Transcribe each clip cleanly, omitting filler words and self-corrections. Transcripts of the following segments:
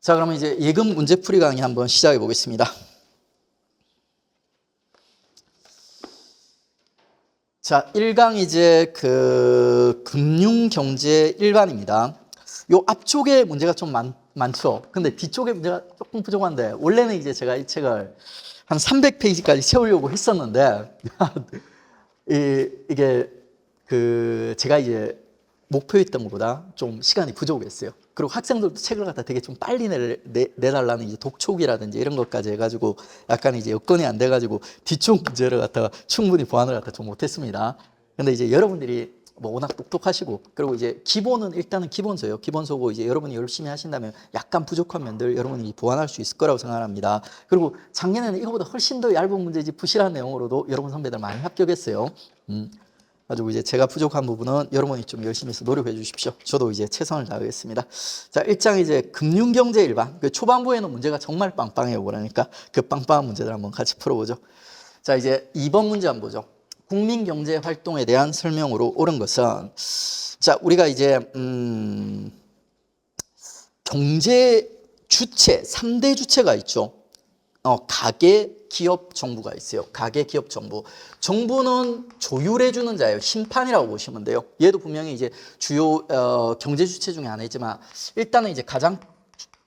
자, 그러면 이제 예금 문제풀이 강의 한번 시작해 보겠습니다. 자, 1강 이제 금융경제 일반입니다. 요 앞쪽에 문제가 좀 많죠. 근데 뒤쪽에 문제가 조금 부족한데, 원래는 이제 제가 이 책을 한 300페이지까지 채우려고 했었는데, 이게 제가 이제 목표했던 것보다 좀 시간이 부족했어요. 그리고 학생들도 책을 갖다 되게 좀 빨리 내달라는 이제 독촉이라든지 이런 것까지 해가지고 약간 이제 여건이 안 돼가지고 뒤쪽 문제를 갖다가 충분히 보완을 갖다 좀 못했습니다. 근데 이제 여러분들이 뭐 워낙 똑똑하시고, 그리고 이제 기본은 일단은 기본서예요. 기본서고 이제 여러분이 열심히 하신다면 약간 부족한 면들 여러분이 보완할 수 있을 거라고 생각합니다. 그리고 작년에는 이거보다 훨씬 더 얇은 문제지 부실한 내용으로도 여러분 선배들 많이 합격했어요. 가지고 이제 제가 부족한 부분은 여러분이 좀 열심히 해서 노력해 주십시오. 저도 이제 최선을 다하겠습니다. 자, 1장 이제 금융경제 일반. 초반부에는 문제가 정말 빵빵해요. 그러니까 그 빵빵한 문제들 한번 같이 풀어보죠. 자, 이제 2번 문제 한번 보죠. 국민경제 활동에 대한 설명으로 옳은 것은, 자, 우리가 이제 경제 주체 3대 주체가 있죠. 가계, 기업, 정부가 있어요. 가계, 기업, 정부. 정부는 조율해주는 자예요. 심판이라고 보시면 돼요. 얘도 분명히 이제 주요 경제 주체 중에 하나이지만, 일단은 이제 가장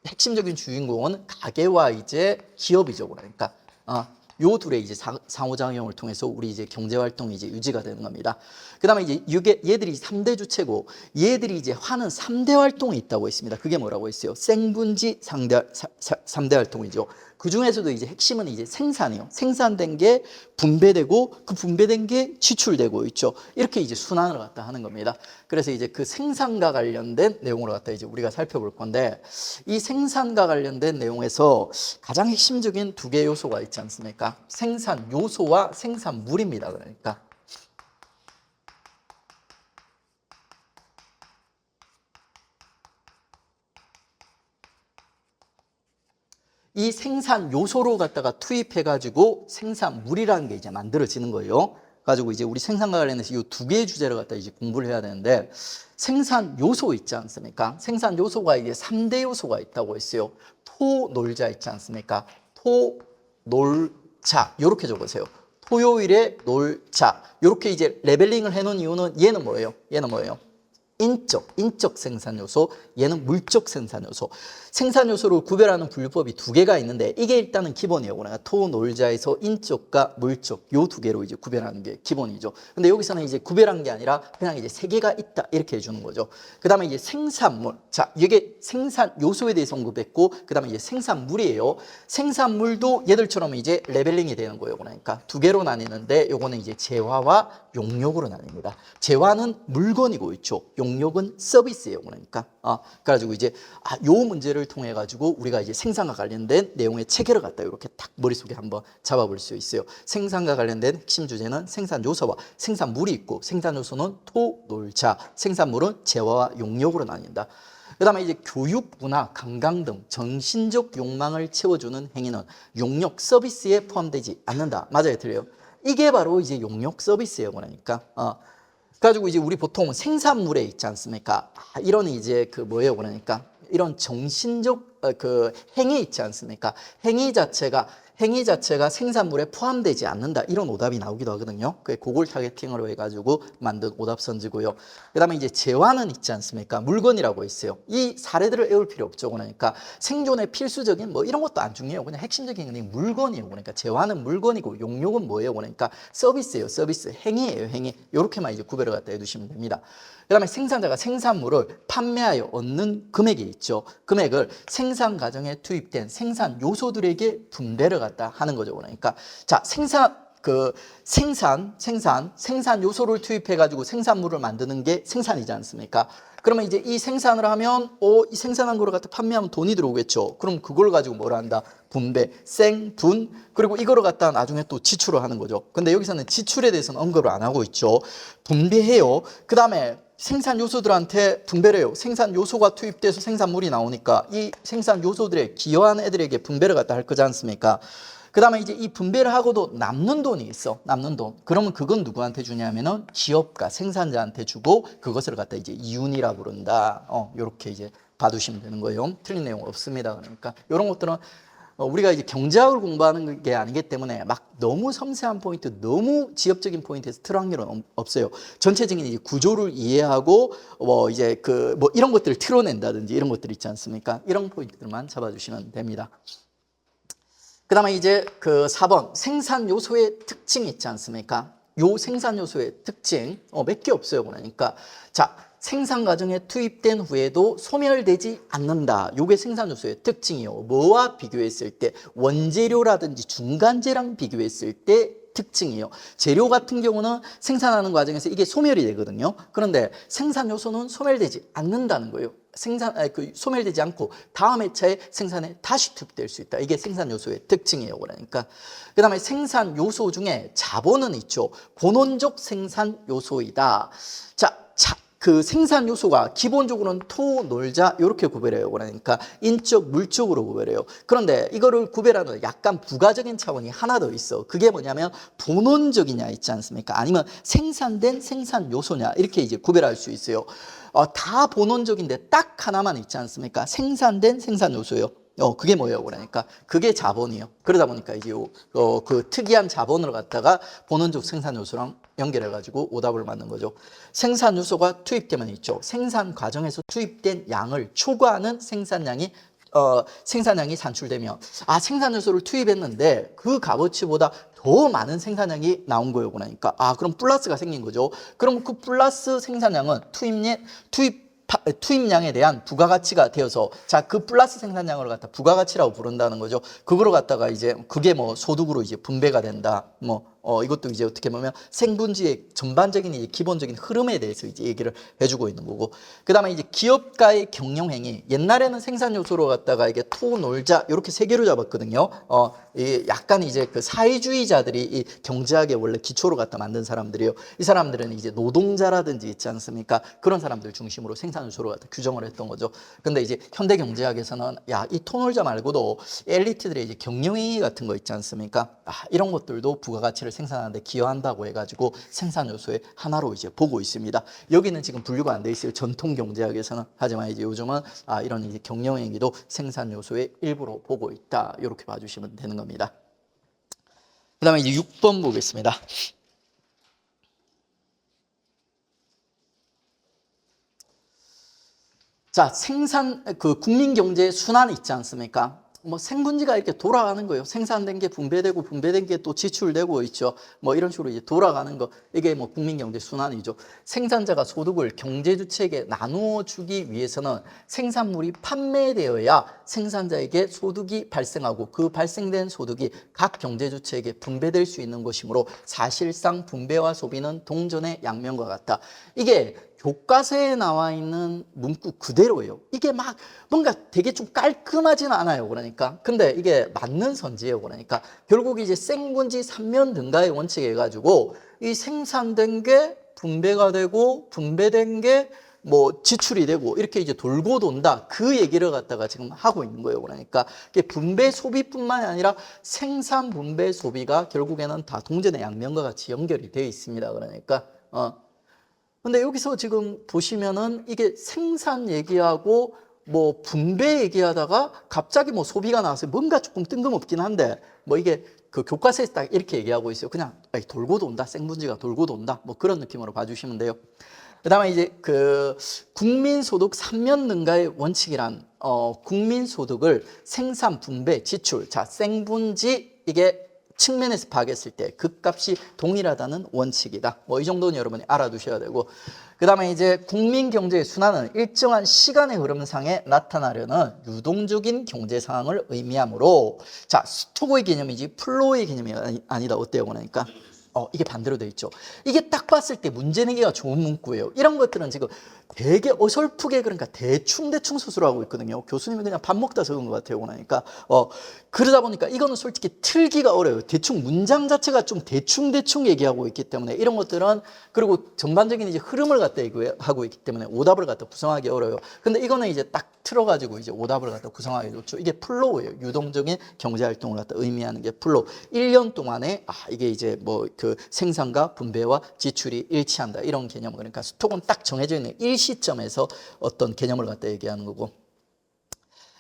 핵심적인 주인공은 가계와 이제 기업이죠. 그러니까 요 둘의 이제 상호작용을 통해서 우리 이제 경제 활동이 이제 유지가 되는 겁니다. 그다음에 이제 얘들이 3대 주체고, 얘들이 이제 하는 3대 활동이 있다고 했습니다. 그게 뭐라고 했어요? 생분지 3대 활동이죠. 그 중에서도 이제 핵심은 이제 생산이요. 생산된 게 분배되고, 그 분배된 게 지출되고 있죠. 이렇게 이제 순환을 갖다 하는 겁니다. 그래서 이제 그 생산과 관련된 내용으로 갖다 이제 우리가 살펴볼 건데, 이 생산과 관련된 내용에서 가장 핵심적인 두 개의 요소가 있지 않습니까? 생산 요소와 생산물입니다. 그러니까. 이 생산 요소로 갖다가 투입해가지고 생산물이라는 게 이제 만들어지는 거예요. 가지고 이제 우리 생산과 관련해서 이 두 개의 주제를 갖다 이제 공부를 해야 되는데, 생산 요소 있지 않습니까? 생산 요소가 이제 3대 요소가 있다고 했어요. 토, 놀자 있지 않습니까? 토, 놀자. 요렇게 적으세요. 토요일에 놀자. 요렇게 이제 레벨링을 해놓은 이유는 얘는 뭐예요? 얘는 뭐예요? 인적 생산 요소, 얘는 물적 생산 요소. 생산 요소를 구별하는 분류법이 두 개가 있는데, 이게 일단은 기본이에요. 그러니까 토, 놀자에서 인적과 물적 요 두 개로 이제 구별하는 게 기본이죠. 근데 여기서는 이제 구별한 게 아니라 그냥 이제 세 개가 있다 이렇게 해주는 거죠. 그다음에 이제 생산물. 자, 이게 생산 요소에 대해서 언급했고, 그다음에 이제 생산물이에요. 생산물도 얘들처럼 이제 레벨링이 되는 거예요. 그러니까 두 개로 나뉘는데, 요거는 이제 재화와 용역으로 나뉩니다. 재화는 물건이고 있죠. 용역은 서비스예요. 그러니까 그래가지고 이제 요 문제를 통해 가지고 우리가 이제 생산과 관련된 내용의 체계를 갖다 이렇게 딱 머릿속에 한번 잡아볼 수 있어요. 생산과 관련된 핵심 주제는 생산 요소와 생산물이 있고, 생산 요소는 토, 놀자, 생산물은 재화와 용역으로 나뉜다. 그 다음에 이제 교육, 문화, 관광 등 정신적 욕망을 채워주는 행위는 용역 서비스에 포함되지 않는다. 맞아요, 틀려요? 이게 바로 이제 용역 서비스예요. 그러니까 가지고 이제 우리 보통 생산물에 있지 않습니까? 이런 이제 뭐예요? 그러니까 이런 정신적 행위 있지 않습니까? 행위 자체가 생산물에 포함되지 않는다. 이런 오답이 나오기도 하거든요. 그걸 타겟팅으로 해가지고 만든 오답선지고요. 그 다음에 이제 재화는 있지 않습니까? 물건이라고 있어요. 이 사례들을 외울 필요 없죠. 그러니까 생존에 필수적인 뭐 이런 것도 안 중요해요. 그냥 핵심적인 건 물건이에요. 그러니까 재화는 물건이고, 용역은 뭐예요? 그러니까 서비스예요. 서비스. 행위예요. 행위. 이렇게만 이제 구별을 갖다 해두시면 됩니다. 그 다음에 생산자가 생산물을 판매하여 얻는 금액이 있죠. 금액을 생산 과정에 투입된 생산 요소들에게 분배를 갖다 하는 거죠. 그러니까 자, 생산 요소를 투입해 가지고 생산물을 만드는 게 생산이지 않습니까? 그러면 이제 이 생산을 하면 이 생산한 거를 갖다 판매하면 돈이 들어오겠죠. 그럼 그걸 가지고 뭘 한다? 분배, 분, 그리고 이거를 갖다 나중에 또 지출을 하는 거죠. 근데 여기서는 지출에 대해서는 언급을 안 하고 있죠. 분배해요. 그 다음에 생산 요소들한테 분배를 해요. 생산 요소가 투입돼서 생산물이 나오니까 이 생산 요소들에 기여한 애들에게 분배를 갖다 할 거지 않습니까? 그다음에 이제 이 분배를 하고도 남는 돈이 있어. 남는 돈. 그러면 그건 누구한테 주냐면은 기업가 생산자한테 주고 그것을 갖다 이제 이윤이라고 부른다. 요렇게 이제 봐두시면 되는 거예요. 틀린 내용 없습니다. 그러니까 이런 것들은 우리가 이제 경제학을 공부하는 게 아니기 때문에 막 너무 섬세한 포인트, 너무 지엽적인 포인트에서 틀 확률은 없어요. 전체적인 이제 구조를 이해하고 이제 뭐 이런 것들을 틀어낸다든지 이런 것들 있지 않습니까? 이런 포인트들만 잡아주시면 됩니다. 그 다음에 이제 그 4번 생산 요소의 특징이 있지 않습니까? 요 생산 요소의 특징 몇 개 없어요. 그러니까 자, 생산 과정에 투입된 후에도 소멸되지 않는다. 요게 생산 요소의 특징이요. 뭐와 비교했을 때 원재료라든지 중간재랑 비교했을 때 특징이에요. 재료 같은 경우는 생산하는 과정에서 이게 소멸이 되거든요. 그런데 생산 요소는 소멸되지 않는다는 거예요. 소멸되지 않고 다음 회차에 생산에 다시 투입될 수 있다. 이게 생산 요소의 특징이에요. 그러니까 그 다음에 생산 요소 중에 자본은 있죠. 본원적 생산 요소이다. 그 생산 요소가 기본적으로는 토, 놀자 이렇게 구별해요. 그러니까 인적, 물적으로 구별해요. 그런데 이거를 구별하는 약간 부가적인 차원이 하나 더 있어. 그게 뭐냐면 본원적이냐 있지 않습니까? 아니면 생산된 생산 요소냐 이렇게 이제 구별할 수 있어요. 다 본원적인데 딱 하나만 있지 않습니까? 생산된 생산 요소요. 그게 뭐예요? 그러니까 그게 자본이에요. 그러다 보니까 이제 그 특이한 자본을 갖다가 본원적 생산 요소랑 연결해가지고 오답을 만든 거죠. 생산 요소가 투입되면 있죠. 생산 과정에서 투입된 양을 초과하는 생산량이 산출되면 생산 요소를 투입했는데 그 값어치보다 더 많은 생산량이 나온 거예요. 그러니까 그럼 플러스가 생긴 거죠. 그럼 그 플러스 생산량은 투입량에 대한 부가가치가 되어서 그 플러스 생산량을 갖다 부가가치라고 부른다는 거죠. 그거를 갖다가 이제 그게 뭐 소득으로 이제 분배가 된다. 이것도 이제 어떻게 보면 생분지의 전반적인 이제 기본적인 흐름에 대해서 이제 얘기를 해주고 있는 거고. 그 다음에 이제 기업가의 경영행위. 옛날에는 생산 요소로 갖다가 이게 토, 놀자 이렇게 세 개로 잡았거든요. 약간 이제 그 사회주의자들이 이 경제학의 원래 기초로 갖다 만든 사람들이에요. 이 사람들은 이제 노동자라든지 있지 않습니까? 그런 사람들 중심으로 생산 요소로 갖다 규정을 했던 거죠. 근데 이제 현대 경제학에서는 이 토, 놀자 말고도 엘리트들의 이제 경영행위 같은 거 있지 않습니까? 이런 것들도 부가가치를 생산하는데 기여한다고 해가지고 생산 요소의 하나로 이제 보고 있습니다. 여기는 지금 분류가 안 돼 있어요. 전통 경제학에서는. 하지만 이제 요즘은 이런 이제 경영행위도 생산 요소의 일부로 보고 있다. 이렇게 봐주시면 되는 겁니다. 그 다음에 이제 6번 보겠습니다. 자, 국민 경제 순환 있지 않습니까? 생분지가 이렇게 돌아가는 거예요. 생산된 게 분배되고 분배된 게 또 지출되고 있죠. 이런 식으로 이제 돌아가는 거. 이게 국민 경제 순환이죠. 생산자가 소득을 경제 주체에게 나누어 주기 위해서는 생산물이 판매되어야 생산자에게 소득이 발생하고 그 발생된 소득이 각 경제 주체에게 분배될 수 있는 것이므로 사실상 분배와 소비는 동전의 양면과 같다. 이게 교과서에 나와 있는 문구 그대로예요. 이게 뭔가 되게 좀 깔끔하진 않아요. 그러니까. 근데 이게 맞는 선지예요. 그러니까. 결국 이제 생분지 삼면 등가의 원칙에 해가지고 이 생산된 게 분배가 되고 분배된 게 지출이 되고 이렇게 이제 돌고 돈다. 그 얘기를 갖다가 지금 하고 있는 거예요. 그러니까 분배 소비뿐만이 아니라 생산 분배 소비가 결국에는 다 동전의 양면과 같이 연결이 되어 있습니다. 그러니까 근데 여기서 지금 보시면은 이게 생산 얘기하고 분배 얘기하다가 갑자기 소비가 나왔어요. 뭔가 조금 뜬금없긴 한데 이게 그 교과서에서 딱 이렇게 얘기하고 있어요. 그냥 돌고 돈다. 생분지가 돌고 돈다. 그런 느낌으로 봐주시면 돼요. 그 다음에 이제 그 국민소득 3면 능가의 원칙이란 국민소득을 생산, 분배, 지출. 생분지 이게 측면에서 파악했을 때 그 값이 동일하다는 원칙이다. 이 정도는 여러분이 알아두셔야 되고, 그 다음에 이제 국민 경제의 순환은 일정한 시간의 흐름상에 나타나려는 유동적인 경제 상황을 의미하므로 스토크의 개념이지 플로우의 개념이 아니다. 어때요? 그러니까 이게 반대로 돼 있죠. 이게 딱 봤을 때 문제 내기가 좋은 문구예요. 이런 것들은 지금 되게 어설프게 그러니까 대충 수술하고 있거든요. 교수님이 그냥 밥 먹다 적은 것 같아요. 그러니까 그러다 보니까 이거는 솔직히 틀기가 어려워요. 대충 문장 자체가 좀 대충 얘기하고 있기 때문에 이런 것들은 그리고 전반적인 이제 흐름을 갖다 얘기하고 있기 때문에 오답을 갖다 구성하기 어려워요. 근데 이거는 이제 딱 틀어가지고 이제 오답을 갖다 구성하기 좋죠. 이게 플로우예요. 유동적인 경제활동을 갖다 의미하는 게 플로우. 1년 동안에 이게 이제 뭐 그 생산과 분배와 지출이 일치한다 이런 개념. 그러니까 스톡은 딱 정해져 있는 일시점에서 어떤 개념을 갖다 얘기하는 거고.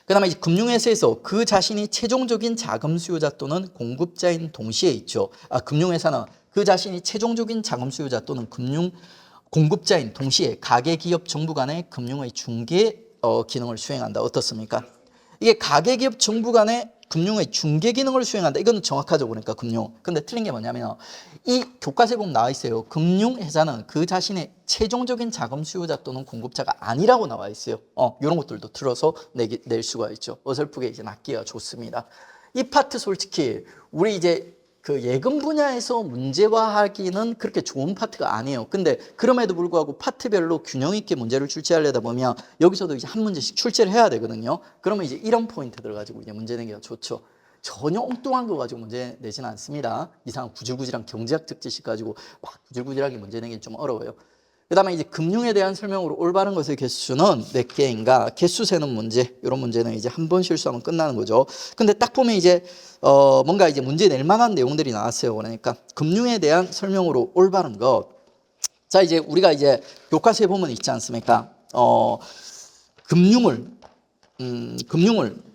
그 다음에 금융회사에서 그 자신이 최종적인 자금 수요자 또는 공급자인 동시에 있죠. 금융회사는 그 자신이 최종적인 자금 수요자 또는 공급자인 동시에 가계, 기업, 정부 간의 금융의 중개 기능을 수행한다. 어떻습니까? 이게 가계, 기업, 정부 간의 금융의 중개 기능을 수행한다. 이거는 정확하죠. 그러니까 금융. 근데 틀린 게 뭐냐면 이 교과서에 보면 나와 있어요. 금융회사는 그 자신의 최종적인 자금 수요자 또는 공급자가 아니라고 나와 있어요. 이런 것들도 틀어서 낼 수가 있죠. 어설프게 이제 낚기가 좋습니다. 이 파트 솔직히 우리 이제 그 예금 분야에서 문제화하기는 그렇게 좋은 파트가 아니에요. 근데 그럼에도 불구하고 파트별로 균형 있게 문제를 출제하려다 보면 여기서도 이제 한 문제씩 출제를 해야 되거든요. 그러면 이제 이런 포인트들 가지고 이제 문제 내기가 좋죠. 전혀 엉뚱한 거 가지고 문제 내지는 않습니다. 이상한 구질구질한 경제학 특지식 가지고 막 구질구질하게 문제 내기는 좀 어려워요. 그 다음에 이제 금융에 대한 설명으로 올바른 것의 개수는 몇 개인가, 개수 세는 문제, 이런 문제는 이제 한 번 실수하면 끝나는 거죠. 근데 딱 보면 이제, 뭔가 이제 문제 낼 만한 내용들이 나왔어요. 그러니까 금융에 대한 설명으로 올바른 것. 자, 이제 우리가 이제 교과서에 보면 있지 않습니까? 금융을,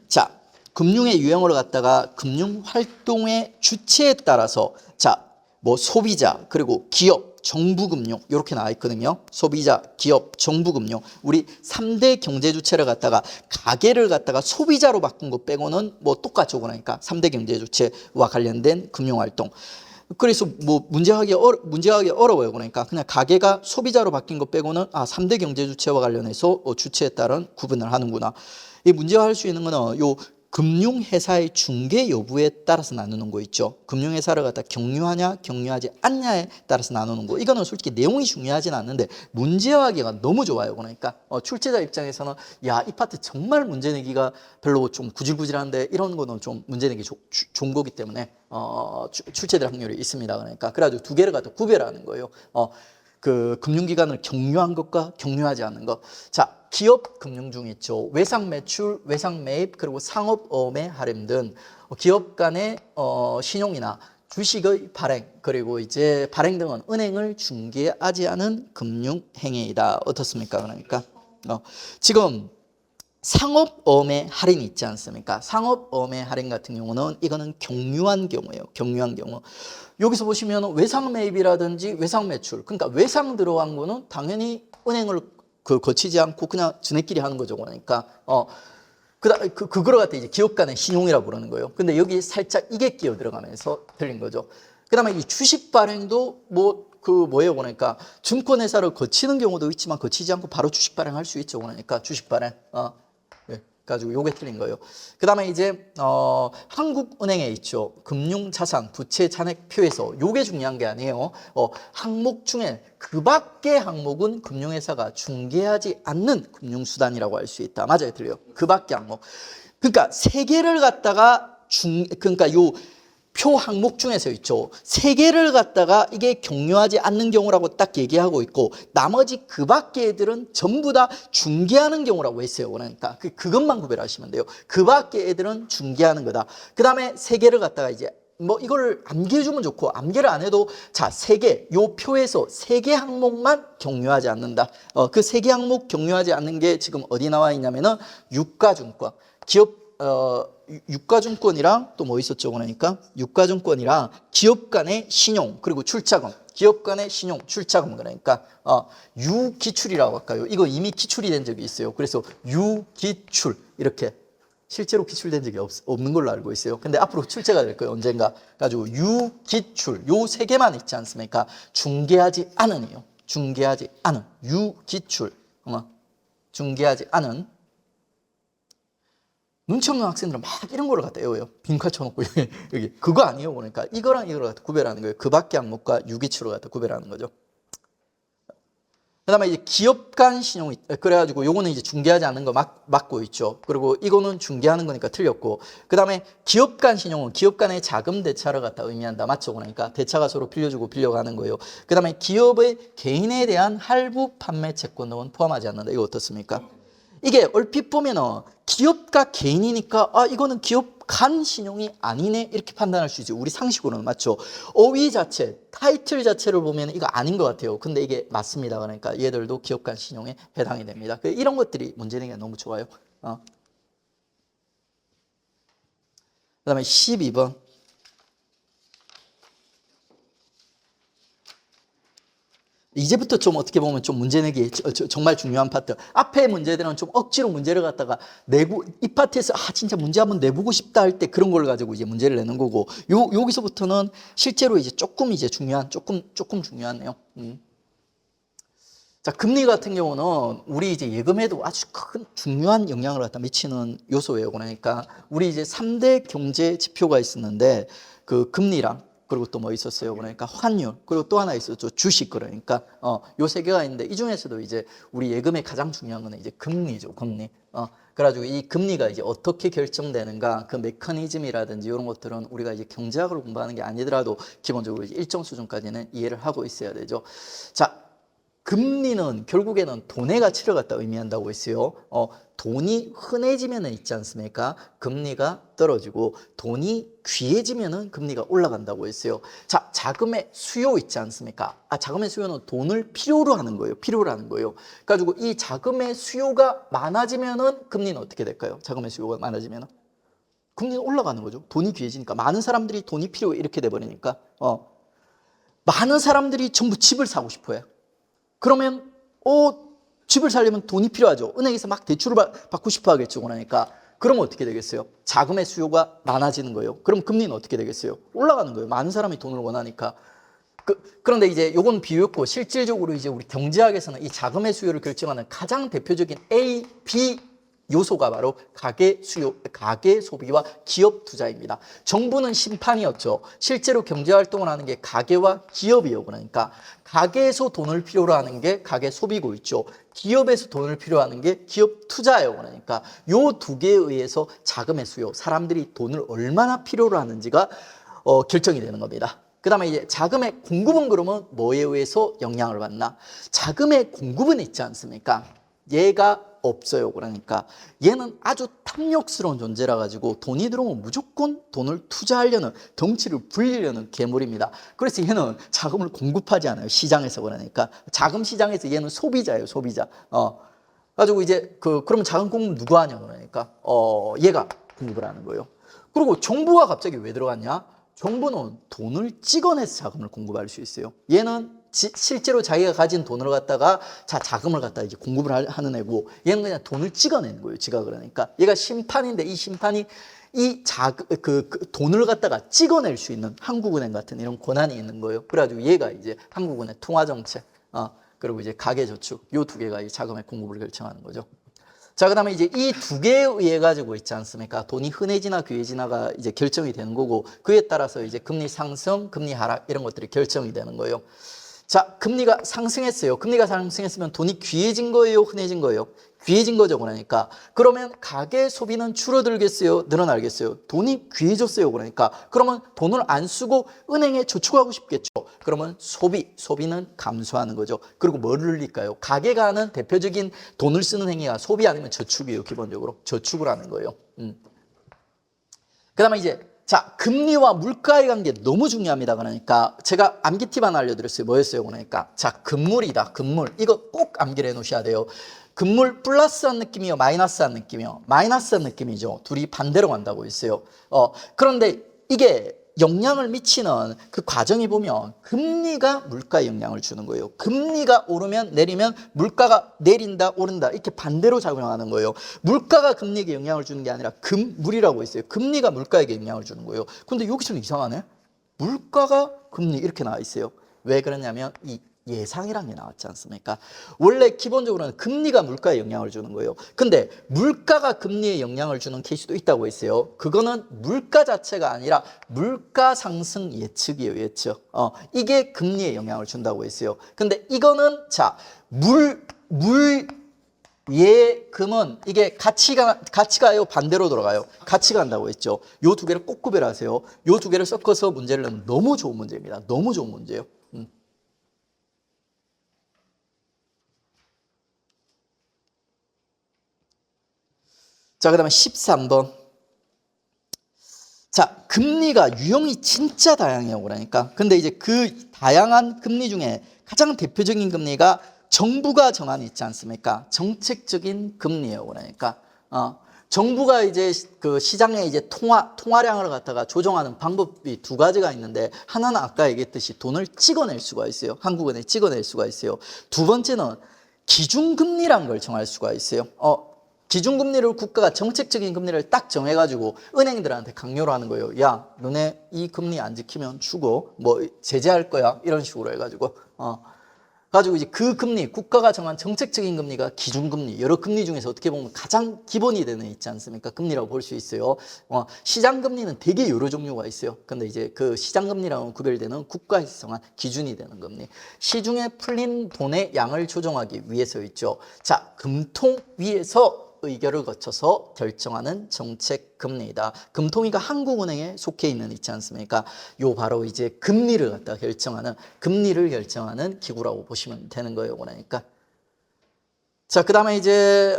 자, 금융의 유형을 갖다가 금융 활동의 주체에 따라서, 자, 뭐 소비자, 그리고 기업, 정부금융 이렇게 나와 있거든요. 소비자, 기업, 정부금융. 우리 3대 경제 주체를 갖다가 가계를 갖다가 소비자로 바꾼 거 빼고는 뭐 똑같죠. 그러니까 3대 경제 주체와 관련된 금융활동. 그래서 뭐 문제하기 어려워요. 그러니까 그냥 가계가 소비자로 바뀐 거 빼고는 3대 경제 주체와 관련해서 주체에 따른 구분을 하는구나. 이 문제화할 수 있는 거는 요 금융회사의 중개 여부에 따라서 나누는 거 있죠. 금융회사를 갖다 경유하냐 경유하지 않냐에 따라서 나누는 거. 이거는 솔직히 내용이 중요하진 않는데 문제화하기가 너무 좋아요. 그러니까 출제자 입장에서는 야, 이 파트 정말 문제 내기가 별로 좀 구질구질한데 이런 거는 좀 문제 내기 좋은 거기 때문에 출제될 확률이 있습니다. 그러니까 그래가지고 두 개를 갖다 구별하는 거예요. 그 금융기관을 경유한 것과 경유하지 않는 것. 자, 기업 금융 중 있죠. 외상 매출, 외상 매입, 그리고 상업어음의 할인 등 기업 간의 신용이나 주식의 발행, 그리고 이제 발행 등은 은행을 중개하지 않은 금융 행위이다. 어떻습니까? 그러니까 지금 상업어음의 할인이 있지 않습니까? 상업어음의 할인 같은 경우는 이거는 경유한 경우예요. 경유한 경우. 여기서 보시면 외상 매입이라든지 외상 매출, 그러니까 외상 들어간 거는 당연히 은행을 거치지 않고 그냥 지네끼리 하는 거죠. 그러니까 그거를 갖다 이제 기업 간의 신용이라고 부르는 거예요. 근데 여기 살짝 이게 끼어 들어가면서 틀린 거죠. 그다음에 이 주식 발행도 뭐예요? 그러니까 증권회사를 거치는 경우도 있지만 거치지 않고 바로 주식 발행할 수 있죠. 그러니까 주식 발행. 가지고 요게 틀린 거예요. 그다음에 이제 한국은행에 있죠. 금융자산 부채 잔액표에서 요게 중요한 게 아니에요. 항목 중에 그 밖의 항목은 금융회사가 중개하지 않는 금융수단이라고 할 수 있다. 맞아요, 틀려요. 그 밖의 항목. 그러니까 세 개를 갖다가 그러니까 요 표 항목 중에서 있죠. 세 개를 갖다가 이게 경유하지 않는 경우라고 딱 얘기하고 있고 나머지 그 밖의 애들은 전부 다 중개하는 경우라고 했어요. 그러니까 그것만 구별하시면 돼요. 그 밖의 애들은 중개하는 거다. 그 다음에 세 개를 갖다가 이제 뭐 이걸 암기해주면 좋고 암기를 안 해도 자, 세 개, 요 표에서 세 개 항목만 경유하지 않는다. 그 세 개 항목 경유하지 않는 게 지금 어디 나와 있냐면은 유가증권, 기업 유가증권이랑 또 뭐 있었죠? 그러니까 유가증권이랑 기업 간의 신용 그리고 출자금, 기업 간의 신용 출자금. 그러니까 유기출이라고 할까요? 이거 이미 기출이 된 적이 있어요. 그래서 유기출 이렇게 실제로 기출된 적이 없는 걸로 알고 있어요. 근데 앞으로 출제가 될 거예요. 언젠가. 가지고 유기출 요 세 개만 있지 않습니까? 중개하지 않은이요. 중개하지 않은 유기출 중개하지 않은. 눈치 없는 학생들은 막 이런 거를 갖다 외워요. 빈칸 쳐놓고 여기 그거 아니에요. 그러니까 이거랑 이거를 갖다 구별하는 거예요. 그 밖의 항목과 유기치로 갖다 구별하는 거죠. 그다음에 이제 기업 간 신용이 그래가지고 요거는 이제 중개하지 않는 거 맞고 있죠. 그리고 이거는 중개하는 거니까 틀렸고, 그다음에 기업 간 신용은 기업 간의 자금 대차를 갖다 의미한다. 맞죠? 그러니까 대차가 서로 빌려주고 빌려가는 거예요. 그다음에 기업의 개인에 대한 할부 판매 채권은 포함하지 않는다. 이거 어떻습니까? 이게 얼핏 보면은 기업가 개인이니까 아 이거는 기업 간 신용이 아니네 이렇게 판단할 수 있죠. 우리 상식으로는 맞죠. 어휘 자체, 타이틀 자체를 보면 이거 아닌 것 같아요. 근데 이게 맞습니다. 그러니까 얘들도 기업 간 신용에 해당이 됩니다. 이런 것들이 문제되는 게 너무 좋아요. 그다음에 12번. 이제부터 좀 어떻게 보면 좀 문제 내기 정말 중요한 파트. 앞에 문제들은 좀 억지로 문제를 갖다가 내고 이 파트에서 아 진짜 문제 한번 내보고 싶다 할 때 그런 걸 가지고 이제 문제를 내는 거고, 여기서부터는 실제로 이제 조금 이제 중요한 조금 중요한 내용. 자, 금리 같은 경우는 우리 이제 예금에도 아주 큰 중요한 영향을 갖다 미치는 요소예요. 그러니까 우리 이제 3대 경제 지표가 있었는데 그 금리랑 그리고 또 뭐 있었어요. 그러니까 환율, 그리고 또 하나 있었죠. 주식. 그러니까 요 세 개가 있는데 이 중에서도 이제 우리 예금의 가장 중요한 거는 이제 금리죠. 금리. 그래가지고 이 금리가 이제 어떻게 결정되는가 그 메커니즘이라든지 이런 것들은 우리가 이제 경제학을 공부하는 게 아니더라도 기본적으로 이제 일정 수준까지는 이해를 하고 있어야 되죠. 자, 금리는 결국에는 돈의 가치를 갖다 의미한다고 했어요. 돈이 흔해지면은 있지 않습니까? 금리가 떨어지고 돈이 귀해지면은 금리가 올라간다고 했어요. 자, 자금의 수요 있지 않습니까? 자금의 수요는 돈을 필요로 하는 거예요. 필요로 하는 거예요. 그래가지고 이 자금의 수요가 많아지면은 금리는 어떻게 될까요? 자금의 수요가 많아지면은 금리는 올라가는 거죠. 돈이 귀해지니까 많은 사람들이 돈이 필요해 이렇게 돼버리니까 많은 사람들이 전부 집을 사고 싶어요. 그러면 집을 살려면 돈이 필요하죠. 은행에서 막 대출을 받고 싶어 하겠죠. 그러니까 그러면 어떻게 되겠어요? 자금의 수요가 많아지는 거예요. 그럼 금리는 어떻게 되겠어요? 올라가는 거예요. 많은 사람이 돈을 원하니까. 그런데 이제 요건 비유였고 실질적으로 이제 우리 경제학에서는 이 자금의 수요를 결정하는 가장 대표적인 A, B 요소가 바로 가계 수요, 가계 소비와 기업 투자입니다. 정부는 심판이었죠. 실제로 경제 활동을 하는 게 가계와 기업이요. 그러니까 가계에서 돈을 필요로 하는 게 가계 소비고 있죠. 기업에서 돈을 필요로 하는 게 기업 투자예요. 그러니까 요 두 개에 의해서 자금의 수요, 사람들이 돈을 얼마나 필요로 하는지가 결정이 되는 겁니다. 그 다음에 이제 자금의 공급은 그러면 뭐에 의해서 영향을 받나? 자금의 공급은 있지 않습니까? 얘가 없어요. 그러니까 얘는 아주 탐욕스러운 존재라 가지고 돈이 들어오면 무조건 돈을 투자하려는, 덩치를 불리려는 괴물입니다. 그래서 얘는 자금을 공급하지 않아요. 시장에서. 그러니까 자금 시장에서 얘는 소비자예요. 소비자. 가지고 이제 그러면 자금 공급 누가 하냐? 그러니까 얘가 공급을 하는 거예요. 그리고 정부가 갑자기 왜 들어갔냐? 정부는 돈을 찍어내서 자금을 공급할 수 있어요. 얘는 실제로 자기가 가진 돈을 갖다가 자금을 갖다 이제 공급을 하는 애고, 얘는 그냥 돈을 찍어내는 거예요. 지가. 그러니까 얘가 심판인데 이 심판이 이 돈을 갖다가 찍어낼 수 있는 한국은행 같은 이런 권한이 있는 거예요. 그래가지고 얘가 이제 한국은행 통화정책, 그리고 이제 가계저축, 요 두 개가 이 자금의 공급을 결정하는 거죠. 자, 그 다음에 이제 이 두 개에 의해 가지고 있지 않습니까? 돈이 흔해지나 귀해지나가 이제 결정이 되는 거고, 그에 따라서 이제 금리 상승, 금리 하락 이런 것들이 결정이 되는 거예요. 자, 금리가 상승했어요. 금리가 상승했으면 돈이 귀해진 거예요? 흔해진 거예요? 귀해진 거죠. 그러니까 그러면 가계 소비는 줄어들겠어요? 늘어나겠어요? 돈이 귀해졌어요. 그러니까 그러면 돈을 안 쓰고 은행에 저축하고 싶겠죠. 그러면 소비는 감소하는 거죠. 그리고 뭐를 늘릴까요? 가계가 하는 대표적인 돈을 쓰는 행위가 소비 아니면 저축이에요. 기본적으로 저축을 하는 거예요. 그 다음에 이제 자, 금리와 물가의 관계 너무 중요합니다. 그러니까 제가 암기 팁 하나 알려드렸어요. 뭐였어요? 그러니까 자, 금물이다. 금물. 이거 꼭 암기를 해놓으셔야 돼요. 금물 플러스한 느낌이요, 마이너스한 느낌이요? 마이너스한 느낌이죠. 둘이 반대로 간다고 했어요. 그런데 이게 영향을 미치는 그 과정에 보면 금리가 물가에 영향을 주는 거예요. 금리가 오르면 내리면 물가가 내린다 오른다 이렇게 반대로 작용하는 거예요. 물가가 금리에게 영향을 주는 게 아니라 금물이라고 있어요. 금리가 물가에게 영향을 주는 거예요. 근데 여기서는 이상하네. 물가가 금리 이렇게 나와 있어요. 왜 그러냐면 이 예상이라는 게 나왔지 않습니까? 원래 기본적으로는 금리가 물가에 영향을 주는 거예요. 근데 물가가 금리에 영향을 주는 케이스도 있다고 했어요. 그거는 물가 자체가 아니라 물가 상승 예측이에요, 예측. 이게 금리에 영향을 준다고 했어요. 근데 이거는 자, 예금은 이게 같이 가요, 반대로 돌아가요? 같이 간다고 했죠. 요 두 개를 꼭 구별하세요. 요 두 개를 섞어서 문제를 내면 너무 좋은 문제입니다. 너무 좋은 문제예요. 자, 그 다음에 13번. 자, 금리가 유형이 진짜 다양해요, 그러니까. 근데 이제 그 다양한 금리 중에 가장 대표적인 금리가 정부가 정한 있지 않습니까? 정책적인 금리예요, 그러니까. 정부가 이제 그 시장에 이제 통화량을 갖다가 조정하는 방법이 두 가지가 있는데, 하나는 아까 얘기했듯이 돈을 찍어낼 수가 있어요. 한국은행에 찍어낼 수가 있어요. 두 번째는 기준금리란 걸 정할 수가 있어요. 기준금리를 국가가 정책적인 금리를 딱 정해가지고 은행들한테 강요를 하는 거예요. 야, 너네 이 금리 안 지키면 주고 뭐 제재할 거야, 이런 식으로 해가지고 가지고 이제 그 금리, 국가가 정한 정책적인 금리가 기준금리, 여러 금리 중에서 어떻게 보면 가장 기본이 되는 있지 않습니까? 금리라고 볼 수 있어요. 시장금리는 되게 여러 종류가 있어요. 근데 이제 그 시장금리랑은 구별되는 국가에서 정한 기준이 되는 금리. 시중에 풀린 돈의 양을 조정하기 위해서 있죠. 자, 금통위에서 의결을 거쳐서 결정하는 정책 금리이다. 금통위가 한국은행에 속해 있지 않습니까? 요 바로 이제 금리를 갖다 금리를 결정하는 기구라고 보시면 되는 거예요, 그러니까. 자, 그 다음에 이제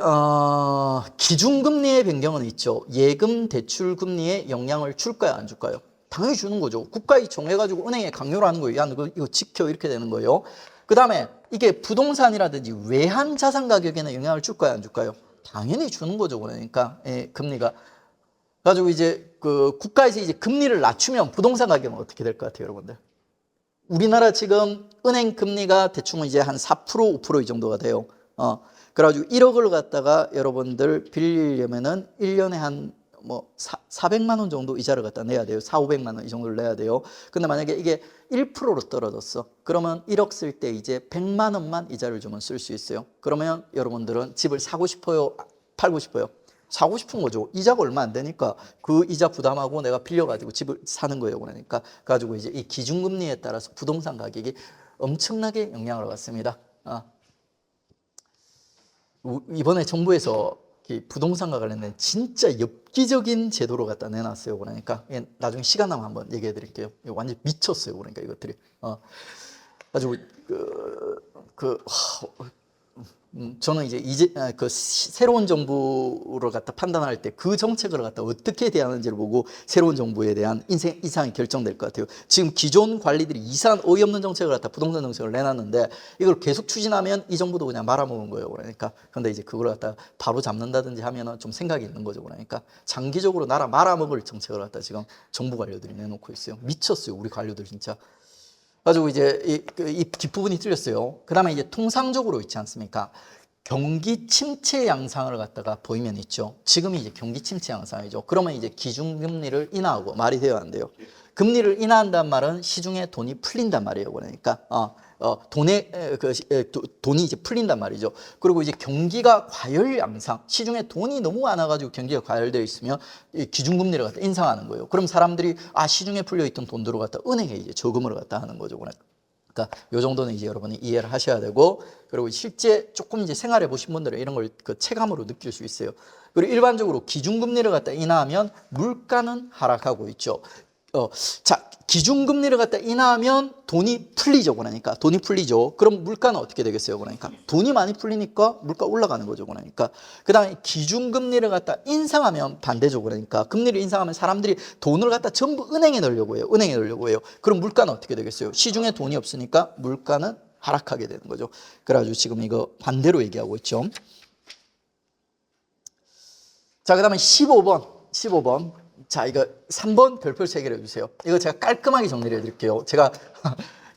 기준금리의 변경은 있죠. 예금 대출 금리에 영향을 줄까요, 안 줄까요? 당연히 주는 거죠. 국가에 정해가지고 은행에 강요를 하는 거예요. 야, 너 이거 지켜, 이렇게 되는 거예요. 그 다음에 이게 부동산이라든지 외환 자산 가격에는 영향을 줄까요, 안 줄까요? 당연히 주는 거죠, 그러니까. 금리가. 가지고 이제 그 국가에서 이제 금리를 낮추면 부동산 가격은 어떻게 될 것 같아요, 여러분들? 우리나라 지금 은행 금리가 대충 이제 한 4%, 5%이 정도가 돼요. 그래가지고 1억을 갖다가 여러분들 빌리려면은 1년에 한 뭐 400만 원 정도 이자를 갖다 내야 돼요. 400~500만 원 이 정도를 내야 돼요. 근데 만약에 이게 1%로 떨어졌어. 그러면 1억 쓸 때 이제 100만 원만 이자를 주면 쓸 수 있어요. 그러면 여러분들은 집을 사고 싶어요? 팔고 싶어요? 사고 싶은 거죠. 이자가 얼마 안 되니까 그 이자 부담하고 내가 빌려가지고 집을 사는 거예요. 그러니까 가지고 이제 이 기준금리에 따라서 부동산 가격이 엄청나게 영향을 받습니다. 이번에 정부에서 부동산과 관련된 진짜 엽기적인 제도를 갖다 내놨어요. 그러니까 나중에 시간 나면 한번 얘기해 드릴게요. 완전 미쳤어요. 그러니까 이것들이. 가지고 저는 이제 그 새로운 정부를 갖다 판단할 때 그 정책을 갖다 어떻게 대하는지를 보고 새로운 정부에 대한 이상이 결정될 것 같아요. 지금 기존 관리들이 이상한 어이없는 정책을 갖다 부동산 정책을 내놨는데 이걸 계속 추진하면 이 정부도 그냥 말아먹은 거예요. 그러니까. 근데 이제 그걸 갖다 바로 잡는다든지 하면은 좀 생각이 있는 거죠. 그러니까 장기적으로 나라 말아먹을 정책을 갖다 지금 정부 관료들이 내놓고 있어요. 미쳤어요. 우리 관료들 진짜. 가지고 이제 이 뒷부분이 틀렸어요. 그 다음에 이제 통상적으로 있지 않습니까? 경기 침체 양상을 갖다가 보이면 있죠. 지금이 이제 경기 침체 양상이죠. 그러면 이제 기준금리를 인하하고 말이 돼요, 안 돼요? 금리를 인하한다는 말은 시중에 돈이 풀린단 말이에요. 그러니까 돈이 이제 풀린단 말이죠. 그리고 이제 경기가 과열 양상, 시중에 돈이 너무 많아가지고 경기가 과열되어 있으면 기준금리를 갖다 인상하는 거예요. 그럼 사람들이 시중에 풀려 있던 돈들을 갖다 은행에 이제 저금을 갖다 하는 거죠. 그러니까 요 정도는 이제 여러분이 이해를 하셔야 되고, 그리고 실제 조금 이제 생활해 보신 분들은 이런 걸 그 체감으로 느낄 수 있어요. 그리고 일반적으로 기준금리를 갖다 인하하면 물가는 하락하고 있죠. 자, 기준금리를 갖다 인하하면 돈이 풀리죠. 그러니까 돈이 풀리죠. 그럼 물가는 어떻게 되겠어요? 그러니까 돈이 많이 풀리니까 물가 올라가는 거죠. 그러니까 그 다음에 기준금리를 갖다 인상하면 반대죠. 그러니까 금리를 인상하면 사람들이 돈을 갖다 전부 은행에 넣으려고 해요. 은행에 넣으려고 해요. 그럼 물가는 어떻게 되겠어요? 시중에 돈이 없으니까 물가는 하락하게 되는 거죠. 그래가지고 지금 이거 반대로 얘기하고 있죠. 자, 그 다음에 15번. 자, 이거 3번 별표 3개를 해주세요. 이거 제가 깔끔하게 정리를 해드릴게요. 제가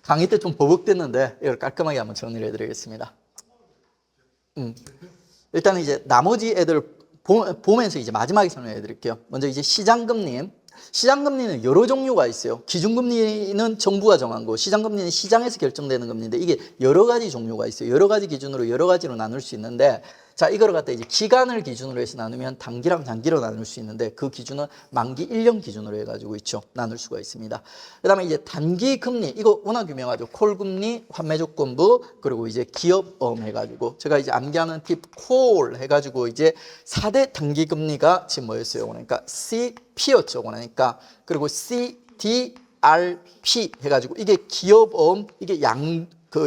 강의 때 좀 버벅댔는데 이걸 깔끔하게 한번 정리를 해드리겠습니다. 일단은 이제 나머지 애들 보면서 이제 마지막에 설명해 드릴게요. 먼저 이제 시장금리, 시장금리는 여러 종류가 있어요. 기준금리는 정부가 정한 거, 시장금리는 시장에서 결정되는 금리인데 이게 여러 가지 종류가 있어요. 여러 가지 기준으로 여러 가지로 나눌 수 있는데, 자, 이거를 갖다 이제 기간을 기준으로 해서 나누면 단기랑 장기로 나눌 수 있는데 그 기준은 만기 1년 기준으로 해가지고 있죠. 나눌 수가 있습니다. 그 다음에 이제 단기 금리, 이거 워낙 유명하죠. 콜금리, 환매조건부, 그리고 이제 기업어음 해가지고 제가 이제 암기하는 팁 콜 해가지고 이제 4대 단기 금리가 지금 뭐였어요? 그러니까 CP였죠. 그러니까 그리고 CDRP 해가지고 이게 기업어음, 이게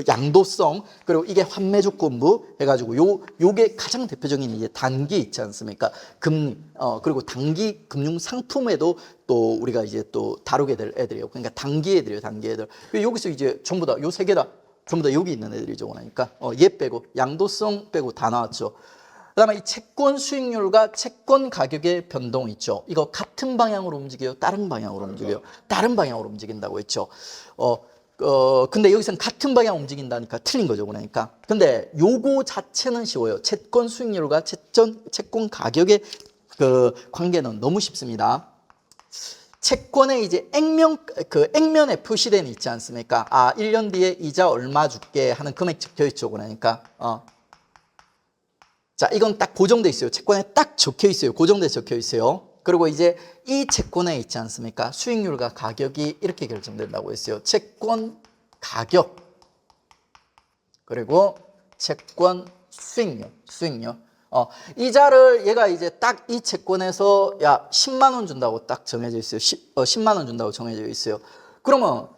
양도성, 그리고 이게 환매조건부 해가지고 요게 가장 대표적인 이제 단기 있지 않습니까? 금리, 그리고 단기 금융 상품에도 또 우리가 이제 또 다루게 될 애들이에요. 그러니까 단기 애들이에요, 단기 애들. 여기서 이제 전부 다 요 세 개 다 전부 다 여기 있는 애들이죠. 그러니까 얘 빼고 양도성 빼고 다 나왔죠. 그다음에 이 채권 수익률과 채권 가격의 변동 있죠. 이거 같은 방향으로 움직여요, 다른 방향으로 움직여요. 다른 방향으로 움직인다고 했죠. 근데 여기서는 같은 방향 움직인다니까 틀린 거죠. 그러니까. 근데 요거 자체는 쉬워요. 채권 수익률과 채권 가격의 그 관계는 너무 쉽습니다. 채권에 이제 액면에 표시된 있지 않습니까? 1년 뒤에 이자 얼마 줄게 하는 금액 적혀 있죠. 그러니까. 자, 이건 딱 고정돼 있어요. 채권에 딱 적혀 있어요. 고정돼 적혀 있어요. 그리고 이제 이 채권에 있지 않습니까? 수익률과 가격이 이렇게 결정된다고 했어요. 채권 가격, 그리고 채권 수익률. 이자를 얘가 이제 딱 이 채권에서 10만 원 준다고 딱 정해져 있어요. 10만 원 준다고 정해져 있어요. 그러면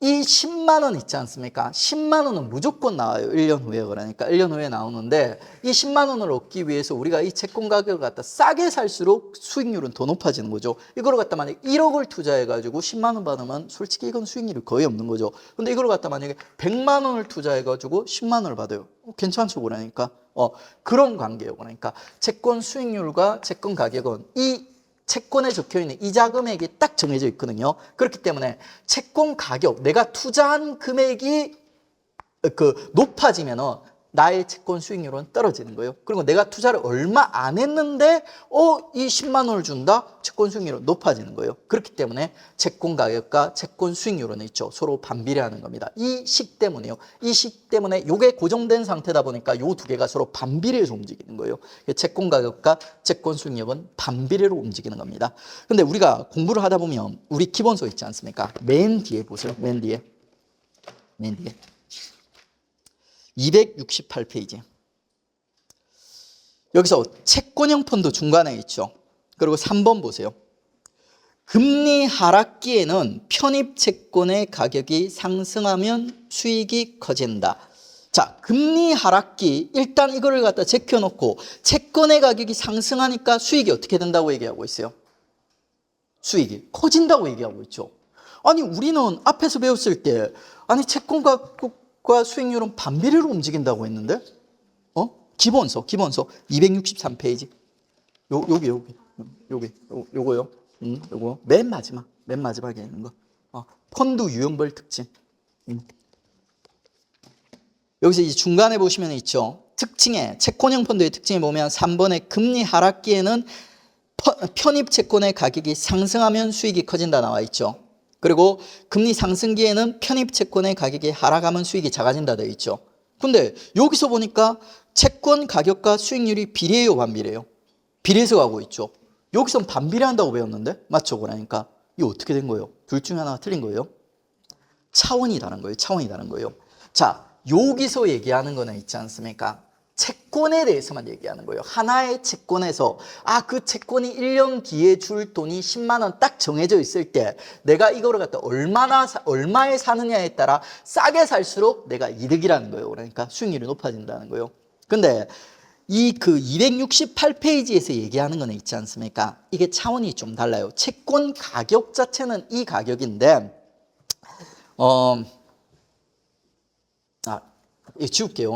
이 10만 원 있지 않습니까? 10만 원은 무조건 나와요. 1년 후에. 그러니까 1년 후에 나오는데 이 10만 원을 얻기 위해서 우리가 이 채권 가격을 갖다 싸게 살수록 수익률은 더 높아지는 거죠. 이걸 갖다 만약에 1억을 투자해가지고 10만 원 받으면 솔직히 이건 수익률이 거의 없는 거죠. 근데 이걸 갖다 만약에 100만 원을 투자해가지고 10만 원을 받아요. 괜찮죠. 그러니까. 그런 관계예요. 그러니까 채권 수익률과 채권 가격은 이 채권에 적혀있는 이자 금액이 딱 정해져 있거든요. 그렇기 때문에 채권 가격, 내가 투자한 금액이 높아지면은 나의 채권 수익률은 떨어지는 거예요. 그리고 내가 투자를 얼마 안 했는데 이 10만 원을 준다? 채권 수익률은 높아지는 거예요. 그렇기 때문에 채권 가격과 채권 수익률은 있죠. 서로 반비례하는 겁니다. 이 식 때문에요. 이 식 때문에 이게 고정된 상태다 보니까 이 두 개가 서로 반비례해서 움직이는 거예요. 채권 가격과 채권 수익률은 반비례로 움직이는 겁니다. 근데 우리가 공부를 하다 보면 우리 기본서 있지 않습니까? 맨 뒤에 보세요. 맨 뒤에. 268페이지. 여기서 채권형 펀드 중간에 있죠. 그리고 3번 보세요. 금리 하락기에는 편입 채권의 가격이 상승하면 수익이 커진다. 자, 금리 하락기, 일단 이거를 갖다 제껴놓고 채권의 가격이 상승하니까 수익이 어떻게 된다고 얘기하고 있어요? 수익이 커진다고 얘기하고 있죠. 아니, 우리는 앞에서 배웠을 때 아니 채권 가격과 수익률은 반비례로 움직인다고 했는데, 기본서 263페이지. 요거요. 요거 맨 마지막에 있는 거. 펀드 유형별 특징. 여기서 이제 중간에 보시면 있죠. 특징에 채권형 펀드의 특징에 보면 3번에 금리 하락기에는 편입 채권의 가격이 상승하면 수익이 커진다 나와 있죠. 그리고 금리 상승기에는 편입 채권의 가격이 하락하면 수익이 작아진다 되어 있죠. 근데 여기서 보니까 채권 가격과 수익률이 비례해요, 반비례해요? 비례해서 가고 있죠. 여기선 반비례한다고 배웠는데, 맞죠? 그러니까 이거 어떻게 된 거예요? 둘 중에 하나가 틀린 거예요? 차원이 다른 거예요. 자, 여기서 얘기하는 거는 있지 않습니까? 채권에 대해서만 얘기하는 거예요. 하나의 채권에서 그 채권이 1년 뒤에 줄 돈이 10만 원 딱 정해져 있을 때 내가 이거를 갖다 얼마에 사느냐에 따라 싸게 살수록 내가 이득이라는 거예요. 그러니까 수익률이 높아진다는 거예요. 근데 이 268페이지에서 얘기하는 거는 있지 않습니까? 이게 차원이 좀 달라요. 채권 가격 자체는 이 가격인데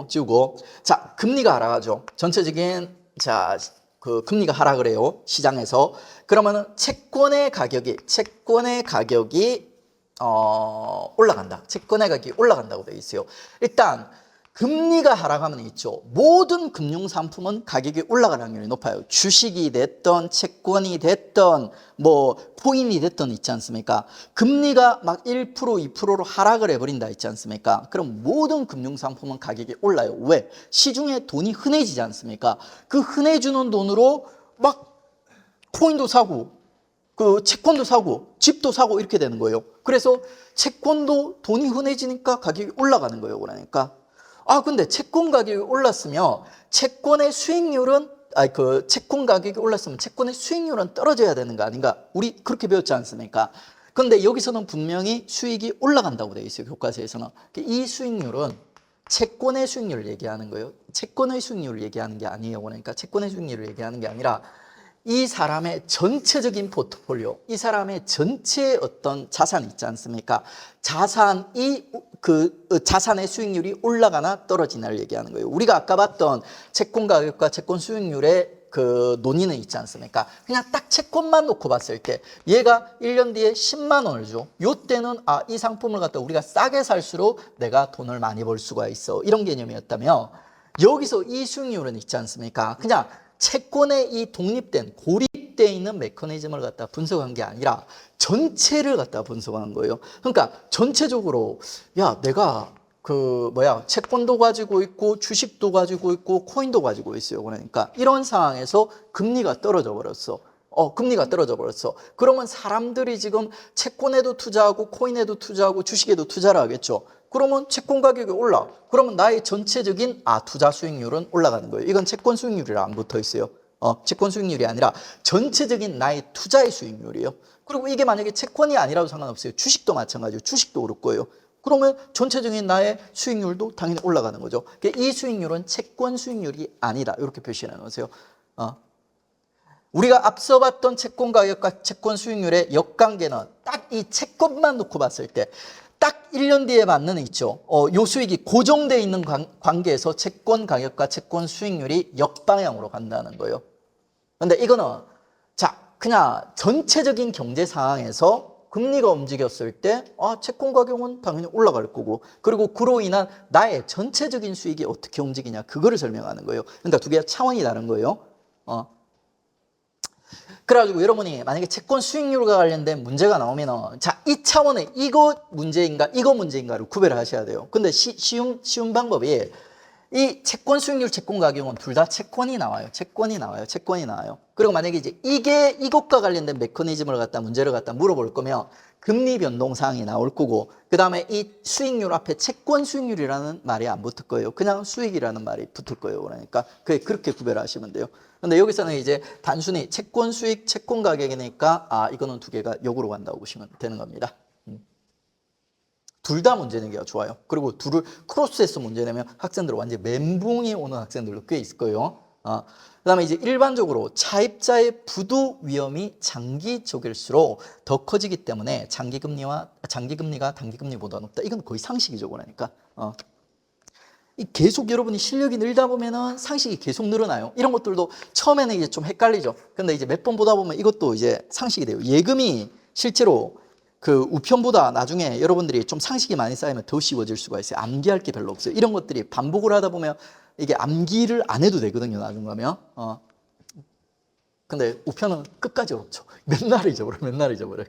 지우고. 자, 금리가 하락하죠. 전체적인, 금리가 하락을 해요. 시장에서. 그러면은 채권의 가격이 올라간다. 채권의 가격이 올라간다고 되어 있어요. 일단, 금리가 하락하면 있죠. 모든 금융상품은 가격이 올라갈 확률이 높아요. 주식이 됐던 채권이 됐던 뭐 코인이 됐던 있지 않습니까? 금리가 막 1%, 2%로 하락을 해버린다 있지 않습니까? 그럼 모든 금융상품은 가격이 올라요. 왜? 시중에 돈이 흔해지지 않습니까? 그 흔해지는 돈으로 막 코인도 사고 그 채권도 사고 집도 사고 이렇게 되는 거예요. 그래서 채권도 돈이 흔해지니까 가격이 올라가는 거예요. 그러니까 근데 채권 가격이 올랐으면 채권의 수익률은 그 채권 가격이 올랐으면 채권의 수익률은 떨어져야 되는 거 아닌가? 우리 그렇게 배웠지 않습니까? 그런데 여기서는 분명히 수익이 올라간다고 되어 있어요. 교과서에서는. 이 수익률은 채권의 수익률을 얘기하는 거예요. 채권의 수익률을 얘기하는 게 아니에요. 그러니까 채권의 수익률을 얘기하는 게 아니라 이 사람의 전체적인 포트폴리오, 이 사람의 전체 어떤 자산이 있지 않습니까? 자산이 자산의 수익률이 올라가나 떨어지나를 얘기하는 거예요. 우리가 아까 봤던 채권 가격과 채권 수익률의 그 논의는 있지 않습니까? 그냥 딱 채권만 놓고 봤을 때 얘가 1년 뒤에 10만 원을 줘. 요때는 이 상품을 갖다 우리가 싸게 살수록 내가 돈을 많이 벌 수가 있어. 이런 개념이었다면 여기서 이 수익률은 있지 않습니까? 그냥 채권에 이 독립된 고립되어 있는 메커니즘을 갖다 분석한 게 아니라 전체를 갖다 분석한 거예요. 그러니까 전체적으로 내가 채권도 가지고 있고 주식도 가지고 있고 코인도 가지고 있어요. 그러니까 이런 상황에서 금리가 떨어져 버렸어. 금리가 떨어져 버렸어. 그러면 사람들이 지금 채권에도 투자하고 코인에도 투자하고 주식에도 투자를 하겠죠. 그러면 채권 가격이 올라. 그러면 나의 전체적인 투자 수익률은 올라가는 거예요. 이건 채권 수익률이랑 안 붙어 있어요. 채권 수익률이 아니라 전체적인 나의 투자의 수익률이에요. 그리고 이게 만약에 채권이 아니라도 상관없어요. 주식도 마찬가지예요. 주식도 오를 거예요. 그러면 전체적인 나의 수익률도 당연히 올라가는 거죠. 이 수익률은 채권 수익률이 아니다. 이렇게 표시해 놓으세요. 우리가 앞서 봤던 채권 가격과 채권 수익률의 역관계는 딱 이 채권만 놓고 봤을 때 딱 1년 뒤에 맞는 있죠. 요 수익이 고정되어 있는 관계에서 채권 가격과 채권 수익률이 역방향으로 간다는 거예요. 근데 이거는 그냥 전체적인 경제 상황에서 금리가 움직였을 때 채권 가격은 당연히 올라갈 거고 그리고 그로 인한 나의 전체적인 수익이 어떻게 움직이냐 그거를 설명하는 거예요. 그러니까 두 개가 차원이 다른 거예요. 그래가지고 여러분이 만약에 채권 수익률과 관련된 문제가 나오면 이 차원의 이거 문제인가를 구별을 하셔야 돼요. 근데 쉬운 방법이 이 채권 수익률, 채권 가격은 둘 다 채권이 나와요. 채권이 나와요. 그리고 만약에 이제 이것과 관련된 메커니즘을 문제를 물어볼 거면 금리 변동 사항이 나올 거고 그 다음에 이 수익률 앞에 채권 수익률이라는 말이 안 붙을 거예요. 그냥 수익이라는 말이 붙을 거예요. 그러니까 그렇게 구별하시면 돼요. 근데 여기서는 이제 단순히 채권 수익, 채권 가격이니까 이거는 두 개가 역으로 간다고 보시면 되는 겁니다. 둘 다 문제 내기가 좋아요. 그리고 둘을 크로스해서 문제 내면 학생들 완전 멘붕이 오는 학생들도 꽤 있을 거예요. 그 다음에 이제 일반적으로 차입자의 부도 위험이 장기적일수록 더 커지기 때문에 장기금리가 단기금리보다 높다. 이건 거의 상식이죠. 그러니까. 계속 여러분이 실력이 늘다 보면은 상식이 계속 늘어나요. 이런 것들도 처음에는 이제 좀 헷갈리죠. 근데 이제 몇 번 보다 보면 이것도 이제 상식이 돼요. 예금이 실제로 그 우편보다 나중에 여러분들이 좀 상식이 많이 쌓이면 더 쉬워질 수가 있어요. 암기할 게 별로 없어요. 이런 것들이 반복을 하다 보면 이게 암기를 안 해도 되거든요. 나중 가면. 근데 우편은 끝까지 어렵죠. 맨날 잊어버려요.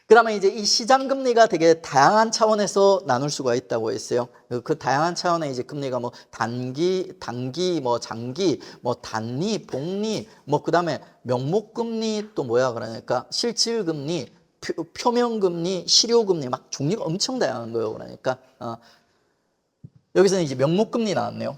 그 다음에 이제 이 시장 금리가 되게 다양한 차원에서 나눌 수가 있다고 했어요. 그 다양한 차원의 이제 금리가 뭐 단기, 뭐 장기, 뭐 단리, 복리, 뭐 그 다음에 명목금리 또 그러니까 실질금리, 표면금리, 실효금리 막 종류가 엄청 다양한 거예요. 그러니까 여기서는 이제 명목금리 나왔네요.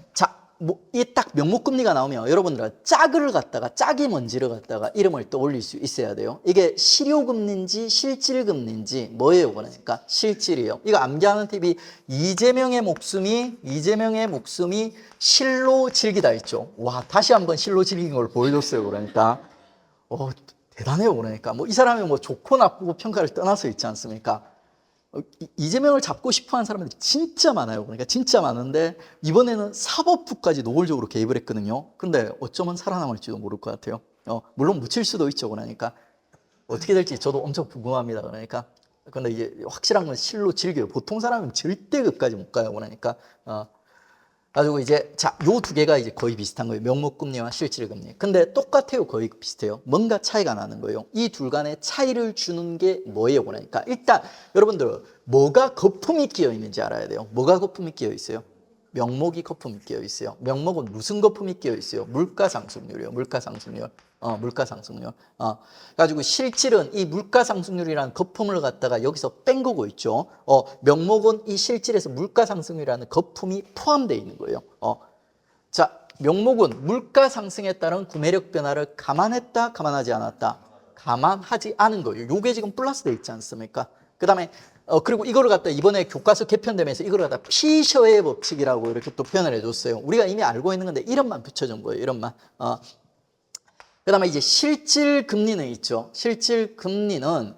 이 딱 명목금리가 나오면 여러분들은 짝이 뭔지를 갖다가 이름을 떠올릴 수 있어야 돼요. 이게 실효금리인지 실질금리인지 뭐예요? 그러니까 실질이에요. 이거 암기하는 팁이 이재명의 목숨이 실로 질기다 있죠. 와, 다시 한번 실로 질긴 걸 보여줬어요. 그러니까 대단해요. 그러니까 이 사람이 좋고 나쁘고 평가를 떠나서 있지 않습니까? 이재명을 잡고 싶어하는 사람들이 진짜 많아요. 그러니까 진짜 많은데 이번에는 사법부까지 노골적으로 개입을 했거든요. 근데 어쩌면 살아남을지도 모를 것 같아요. 물론 묻힐 수도 있죠. 그러니까 어떻게 될지 저도 엄청 궁금합니다. 그러니까 근데 이제 확실한 건 실로 질겨요. 보통 사람은 절대 끝까지 못 가요. 그러니까 가지고 이제 자, 요 두 개가 이제 거의 비슷한 거예요. 명목금리와 실질금리. 근데 똑같아요. 거의 비슷해요. 뭔가 차이가 나는 거예요. 이 둘 간의 차이를 주는 게 뭐예요? 그러니까 일단 여러분들 뭐가 거품이 끼어 있는지 알아야 돼요. 뭐가 거품이 끼어 있어요? 명목이 거품이 끼어 있어요. 명목은 무슨 거품이 끼어 있어요? 물가 상승률이요. 물가 상승률. 물가 상승률. 가지고 실질은 이 물가 상승률이라는 거품을 갖다가 여기서 뺀 거고 있죠. 명목은 이 실질에서 물가 상승률이라는 거품이 포함되어 있는 거예요. 자, 명목은 물가 상승에 따른 구매력 변화를 감안했다, 감안하지 않았다? 감안하지 않은 거예요. 요게 지금 플러스 돼 있지 않습니까? 그 다음에 그리고 이거를 갖다 이번에 교과서 개편되면서 이거를 갖다 피셔의 법칙이라고 이렇게 또 표현을 해줬어요. 우리가 이미 알고 있는 건데 이름만 붙여준 거예요. 이름만. 그 다음에 이제 실질 금리는 있죠. 실질 금리는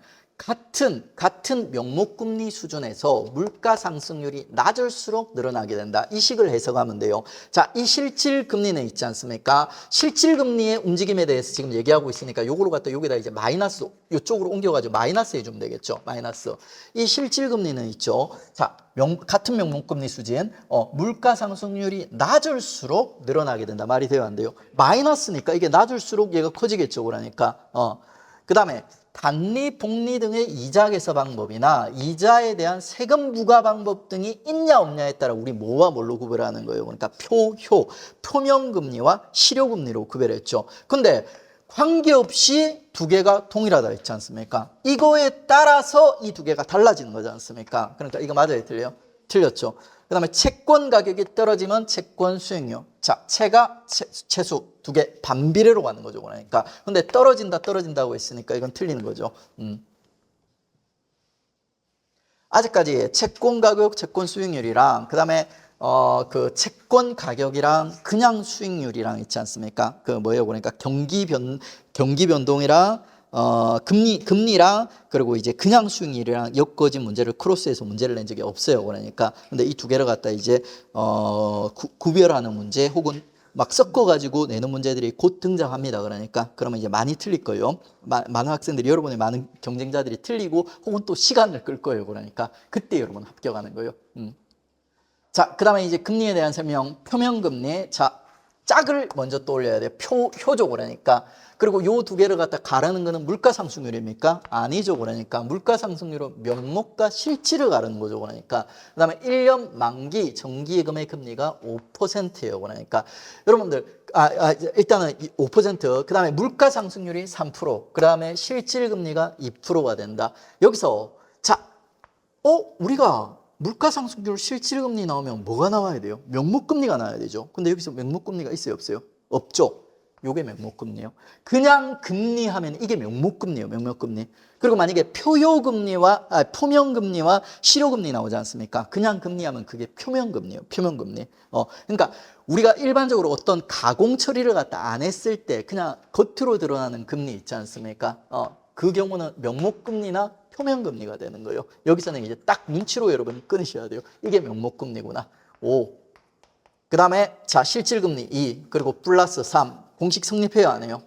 같은 명목금리 수준에서 물가 상승률이 낮을수록 늘어나게 된다. 이 식을 해석하면 돼요. 자, 이 실질 금리는 있지 않습니까? 실질 금리의 움직임에 대해서 지금 얘기하고 있으니까 요거로 갖다 여기다 이제 마이너스 요쪽으로 옮겨가지고 마이너스 해주면 되겠죠. 마이너스. 이 실질 금리는 있죠. 자, 같은 명목금리 수준, 물가 상승률이 낮을수록 늘어나게 된다. 말이 돼요, 안 돼요? 마이너스니까 이게 낮을수록 얘가 커지겠죠. 그러니까. 그 다음에 단리, 복리 등의 이자 개서 방법이나 이자에 대한 세금 부과 방법 등이 있냐 없냐에 따라 우리 뭐와 뭘로 구별하는 거예요. 그러니까 표명금리와 실효금리로 구별했죠. 근데 관계없이 두 개가 동일하다 했지 않습니까? 이거에 따라서 이 두 개가 달라지는 거지 않습니까? 그러니까 이거 맞아요, 틀려요? 틀렸죠. 그 다음에 채권 가격이 떨어지면 채권 수익률. 자, 채수 두 개 반비례로 가는 거죠. 그러니까. 근데 떨어진다고 했으니까 이건 틀리는 거죠. 아직까지 채권 가격, 채권 수익률이랑 그 다음에 그 채권 가격이랑 그냥 수익률이랑 있지 않습니까? 그 뭐예요? 그러니까 경기 변동이랑 금리랑 그리고 이제 그냥 수익률이랑 엮어진 문제를 크로스해서 문제를 낸 적이 없어요. 그러니까 근데 이 두 개를 갖다 이제 구별하는 문제 혹은 막 섞어가지고 내는 문제들이 곧 등장합니다. 그러니까 그러면 이제 많이 틀릴 거예요. 많은 학생들이 여러분의 많은 경쟁자들이 틀리고 혹은 또 시간을 끌 거예요. 그러니까 그때 여러분 합격하는 거예요. 자, 그 다음에 이제 금리에 대한 설명, 표명금리. 자, 짝을 먼저 떠올려야 돼요. 효죠. 그러니까. 그리고 요 두 개를 갖다 가르는 거는 물가 상승률입니까? 아니죠. 그러니까 물가 상승률은 명목과 실질을 가르는 거죠. 그러니까. 그 다음에 1년 만기 정기예금의 금리가 5%예요. 그러니까. 여러분들, 일단은 5%, 그 다음에 물가 상승률이 3%, 그 다음에 실질 금리가 2%가 된다. 여기서, 자, 우리가 물가 상승률 실질금리 나오면 뭐가 나와야 돼요? 명목금리가 나와야 되죠. 근데 여기서 명목금리가 있어요, 없어요? 없죠. 요게 명목금리예요. 그냥 금리 하면 이게 명목금리예요, 명목금리. 그리고 만약에 표명금리와 실효금리 나오지 않습니까? 그냥 금리 하면 그게 표명금리예요, 표명금리. 그러니까 우리가 일반적으로 어떤 가공 처리를 갖다 안 했을 때 그냥 겉으로 드러나는 금리 있지 않습니까? 그 경우는 명목금리나 표면금리가 되는 거예요. 여기서는 이제 딱 눈치로 여러분이 끊으셔야 돼요. 이게 명목금리구나. 5. 그 다음에 자 실질금리 2 그리고 플러스 3. 공식 성립해요, 안 해요?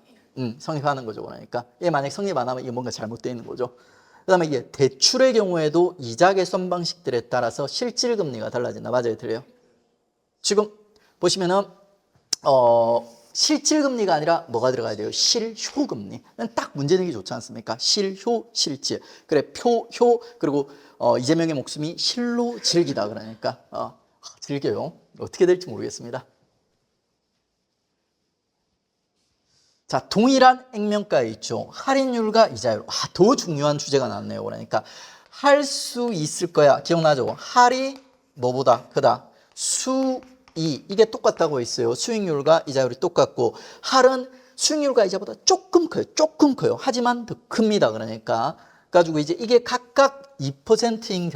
성립하는 거죠. 그러니까 얘 만약 성립 안 하면 이게 뭔가 잘못되어 있는 거죠. 그 다음에 이게 대출의 경우에도 이자 개선 방식들에 따라서 실질금리가 달라진다. 맞아요, 틀려요? 지금 보시면은 실질금리가 아니라 뭐가 들어가야 돼요? 실효금리. 딱 문제 내기 좋지 않습니까? 실효, 실질. 그래, 효, 그리고 이재명의 목숨이 실로 질기다. 그러니까 질겨요. 어떻게 될지 모르겠습니다. 자, 동일한 액면가에 있죠. 할인율과 이자율. 더 중요한 주제가 나왔네요. 그러니까 할 수 있을 거야. 기억나죠? 할이 뭐보다 크다? 이게 똑같다고 했어요. 수익률과 이자율이 똑같고 할은 수익률과 이자보다 조금 커요. 하지만 더 큽니다. 그러니까 가지고 이제 이게 각각 2%인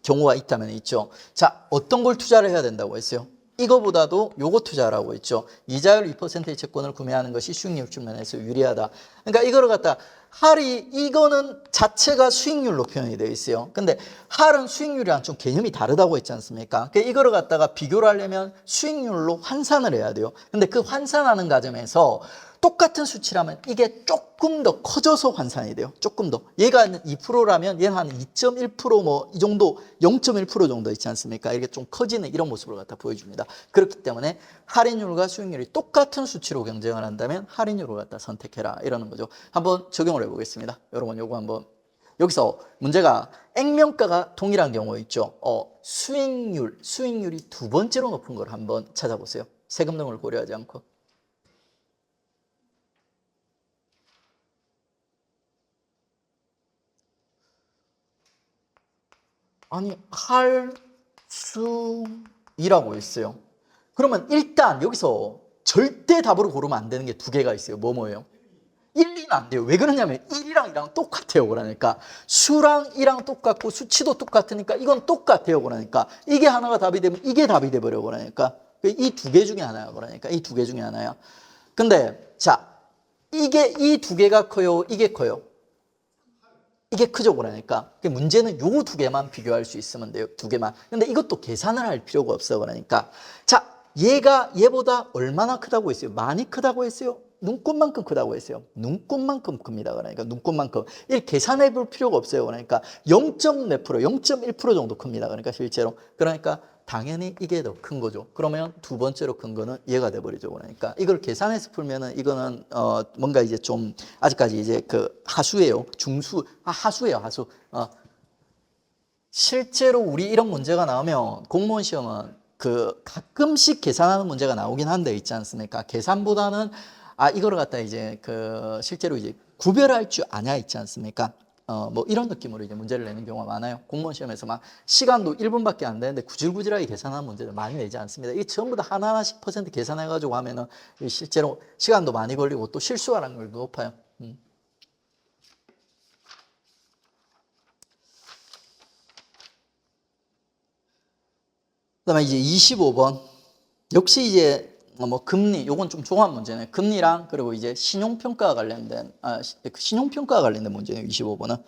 경우가 있다면 있죠. 자, 어떤 걸 투자를 해야 된다고 했어요? 이거보다도 요거 투자라고 했죠. 이자율 2%의 채권을 구매하는 것이 수익률 측면에서 유리하다. 그러니까 이거를 갖다 할이 이거는 자체가 수익률로 표현이 되어 있어요. 근데 할은 수익률이랑 좀 개념이 다르다고 했지 않습니까? 그러니까 이거를 갖다가 비교를 하려면 수익률로 환산을 해야 돼요. 근데 그 환산하는 과정에서 똑같은 수치라면 이게 조금 더 커져서 환산이 돼요. 조금 더. 얘가 2%라면 얘는 한 2.1% 뭐 이 정도 0.1% 정도 있지 않습니까? 이렇게 좀 커지는 이런 모습을 갖다 보여줍니다. 그렇기 때문에 할인율과 수익률이 똑같은 수치로 경쟁을 한다면 할인율을 갖다 선택해라 이러는 거죠. 한번 적용을 해보겠습니다. 여러분 요거 한번 여기서 문제가 액면가가 동일한 경우 있죠. 수익률이 두 번째로 높은 걸 한번 찾아보세요. 세금 등을 고려하지 않고. 아니 할수이라고 있어요. 그러면 일단 여기서 절대 답으로 고르면 안 되는 게 두 개가 있어요. 뭐예요? 1, 2는 안 돼요. 왜 그러냐면 1이랑 2랑 똑같아요. 그러니까 수랑 2랑 똑같고 수치도 똑같으니까 이건 똑같아요. 그러니까 이게 하나가 답이 되면 이게 답이 돼버려. 그러니까 이 두 개 중에 하나야. 그러니까 이 두 개 중에 하나야. 근데 자 이게 이 두 개가 커요. 이게 커요. 이게 크죠. 그러니까 문제는 요 두 개만 비교할 수 있으면 돼요. 두 개만. 근데 이것도 계산을 할 필요가 없어. 그러니까 자 얘가 얘보다 얼마나 크다고 했어요? 많이 크다고 했어요? 눈꽃만큼 크다고 했어요. 눈꽃만큼 큽니다. 그러니까 눈꽃만큼. 이렇게 계산해 볼 필요가 없어요. 그러니까 0.몇 프로, 0.1% 정도 큽니다. 그러니까 실제로. 그러니까 당연히 이게 더 큰 거죠. 그러면 두 번째로 큰 거는 얘가 돼버리죠. 그러니까 이걸 계산해서 풀면은 이거는 뭔가 이제 좀 아직까지 이제 그 하수예요. 하수예요. 하수. 실제로 우리 이런 문제가 나오면 공무원 시험은 그 가끔씩 계산하는 문제가 나오긴 한데 있지 않습니까? 계산보다는 이거를 갖다 이제 그 실제로 이제 구별할 줄 아냐 있지 않습니까? 뭐 이런 느낌으로 이제 문제를 내는 경우가 많아요. 공무원 시험에서 막 시간도 1분밖에 안 되는데 구질구질하게 계산하는 문제를 많이 내지 않습니다. 이게 전부 다 하나하나씩 % 계산해가지고 하면은 실제로 시간도 많이 걸리고 또 실수할 확률도 높아요. 그다음에 이제 25번. 역시 이제 뭐 금리, 요건 좀 종합 문제네. 금리랑 그리고 이제 신용평가와 관련된 신용평가와 관련된 문제네요. 25번은.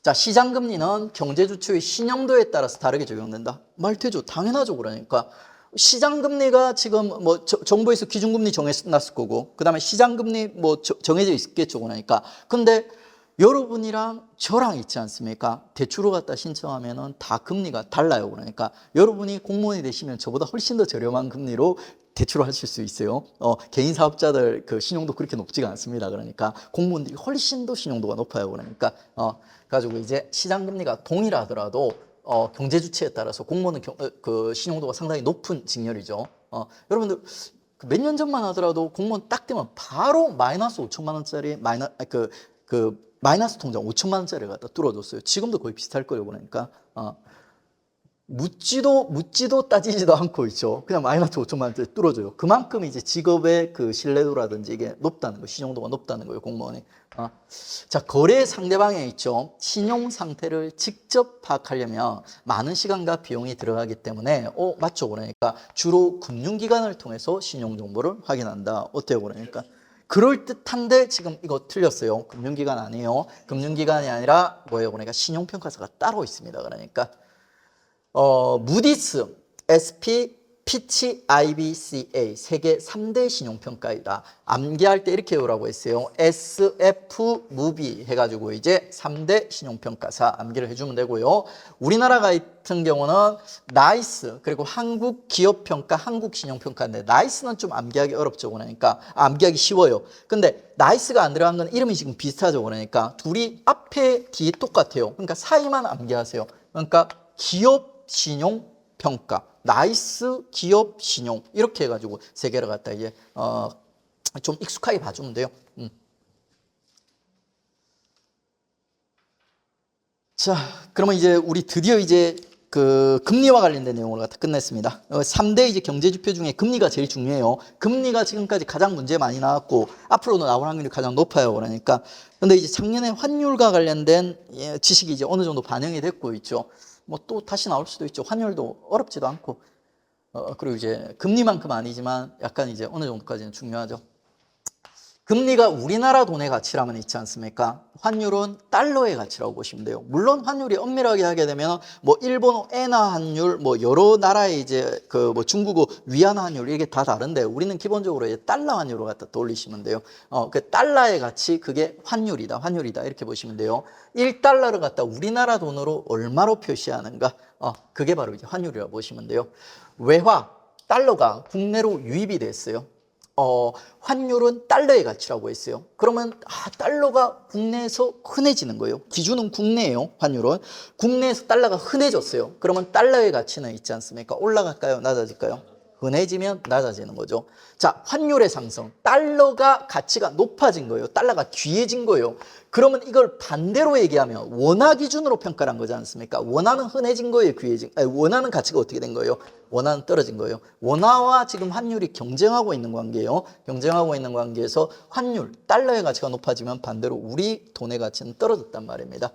자, 시장금리는 경제주체의 신용도에 따라서 다르게 적용된다. 말 되죠. 당연하죠. 그러니까 시장금리가 지금 뭐 정부에서 기준금리 정해놨을 거고 그 다음에 시장금리 뭐 정해져 있겠죠. 그러니까 근데 여러분이랑 저랑 있지 않습니까? 대출을 갖다 신청하면은 다 금리가 달라요. 그러니까 여러분이 공무원이 되시면 저보다 훨씬 더 저렴한 금리로 대출을 하실 수 있어요. 개인 사업자들 그 신용도 그렇게 높지가 않습니다. 그러니까 공무원들이 훨씬 더 신용도가 높아요. 그러니까 가지고 이제 시장 금리가 동일하더라도 경제 주체에 따라서 공무원은 그 신용도가 상당히 높은 직렬이죠. 여러분들 몇 년 전만 하더라도 공무원 딱 되면 바로 마이너스 5천만 원짜리 마이너스 통장 5천만 원짜리를 갖다 뚫어줬어요. 지금도 거의 비슷할 거예요. 그러니까 묻지도 따지지도 않고 있죠. 그냥 마이너스 5천만 원짜리 뚫어줘요. 그만큼 이제 직업의 그 신뢰도라든지 이게 높다는 거, 신용도가 높다는 거예요. 공무원이. 자, 거래 상대방에 있죠. 신용 상태를 직접 파악하려면 많은 시간과 비용이 들어가기 때문에 맞죠. 그러니까 주로 금융기관을 통해서 신용 정보를 확인한다. 어때요? 그러니까 그럴듯한데 지금 이거 틀렸어요. 금융기관 아니에요. 금융기관이 아니라 뭐예요? 그러니까 신용평가사가 따로 있습니다. 그러니까 무디스, SP, 피치, IBCA 세계 3대 신용평가이다. 암기할 때 이렇게 외우라고 했어요. SF, 무비 해가지고 이제 3대 신용평가사 암기를 해주면 되고요. 우리나라 같은 경우는 나이스 그리고 한국기업평가, 한국신용평가인데 나이스는 좀 암기하기 어렵죠. 그러니까 암기하기 쉬워요. 근데 나이스가 안 들어간 건 이름이 지금 비슷하죠. 그러니까 둘이 앞에 뒤에 똑같아요. 그러니까 사이만 암기하세요. 그러니까 기업 신용평가, 나이스 기업 신용 이렇게 해가지고 세 개를 갖다 이제 좀 익숙하게 봐주면 돼요. 자, 그러면 이제 우리 드디어 이제 그 금리와 관련된 내용을 갖다 끝냈습니다. 3대 이제 경제지표 중에 금리가 제일 중요해요. 금리가 지금까지 가장 문제 많이 나왔고 앞으로도 나올 확률이 가장 높아요. 그러니까 근데 이제 작년에 환율과 관련된 지식이 이제 어느 정도 반영이 됐고 있죠. 뭐 또 다시 나올 수도 있죠. 환율도 어렵지도 않고 그리고 이제 금리만큼 아니지만 약간 이제 어느 정도까지는 중요하죠. 금리가 우리나라 돈의 가치라면 있지 않습니까? 환율은 달러의 가치라고 보시면 돼요. 물론 환율이 엄밀하게 하게 되면 뭐 일본 엔화 환율, 뭐 여러 나라의 이제 그 뭐 중국어 위안화 환율 이게 다 다른데 우리는 기본적으로 이제 달러 환율로 갖다 돌리시면 돼요. 그 달러의 가치 그게 환율이다 이렇게 보시면 돼요. 1달러를 갖다 우리나라 돈으로 얼마로 표시하는가? 그게 바로 이제 환율이라고 보시면 돼요. 외화 달러가 국내로 유입이 됐어요. 환율은 달러의 가치라고 했어요. 그러면 달러가 국내에서 흔해지는 거예요. 기준은 국내예요. 환율은 국내에서 달러가 흔해졌어요. 그러면 달러의 가치는 있지 않습니까? 올라갈까요? 낮아질까요? 흔해지면 낮아지는 거죠. 자, 환율의 상승. 달러가 가치가 높아진 거예요. 달러가 귀해진 거예요. 그러면 이걸 반대로 얘기하면 원화 기준으로 평가를 한 거지 않습니까? 원화는 흔해진 거예요. 귀해진. 원화는 가치가 어떻게 된 거예요? 원화는 떨어진 거예요. 원화와 지금 환율이 경쟁하고 있는 관계예요. 경쟁하고 있는 관계에서 환율, 달러의 가치가 높아지면 반대로 우리 돈의 가치는 떨어졌단 말입니다.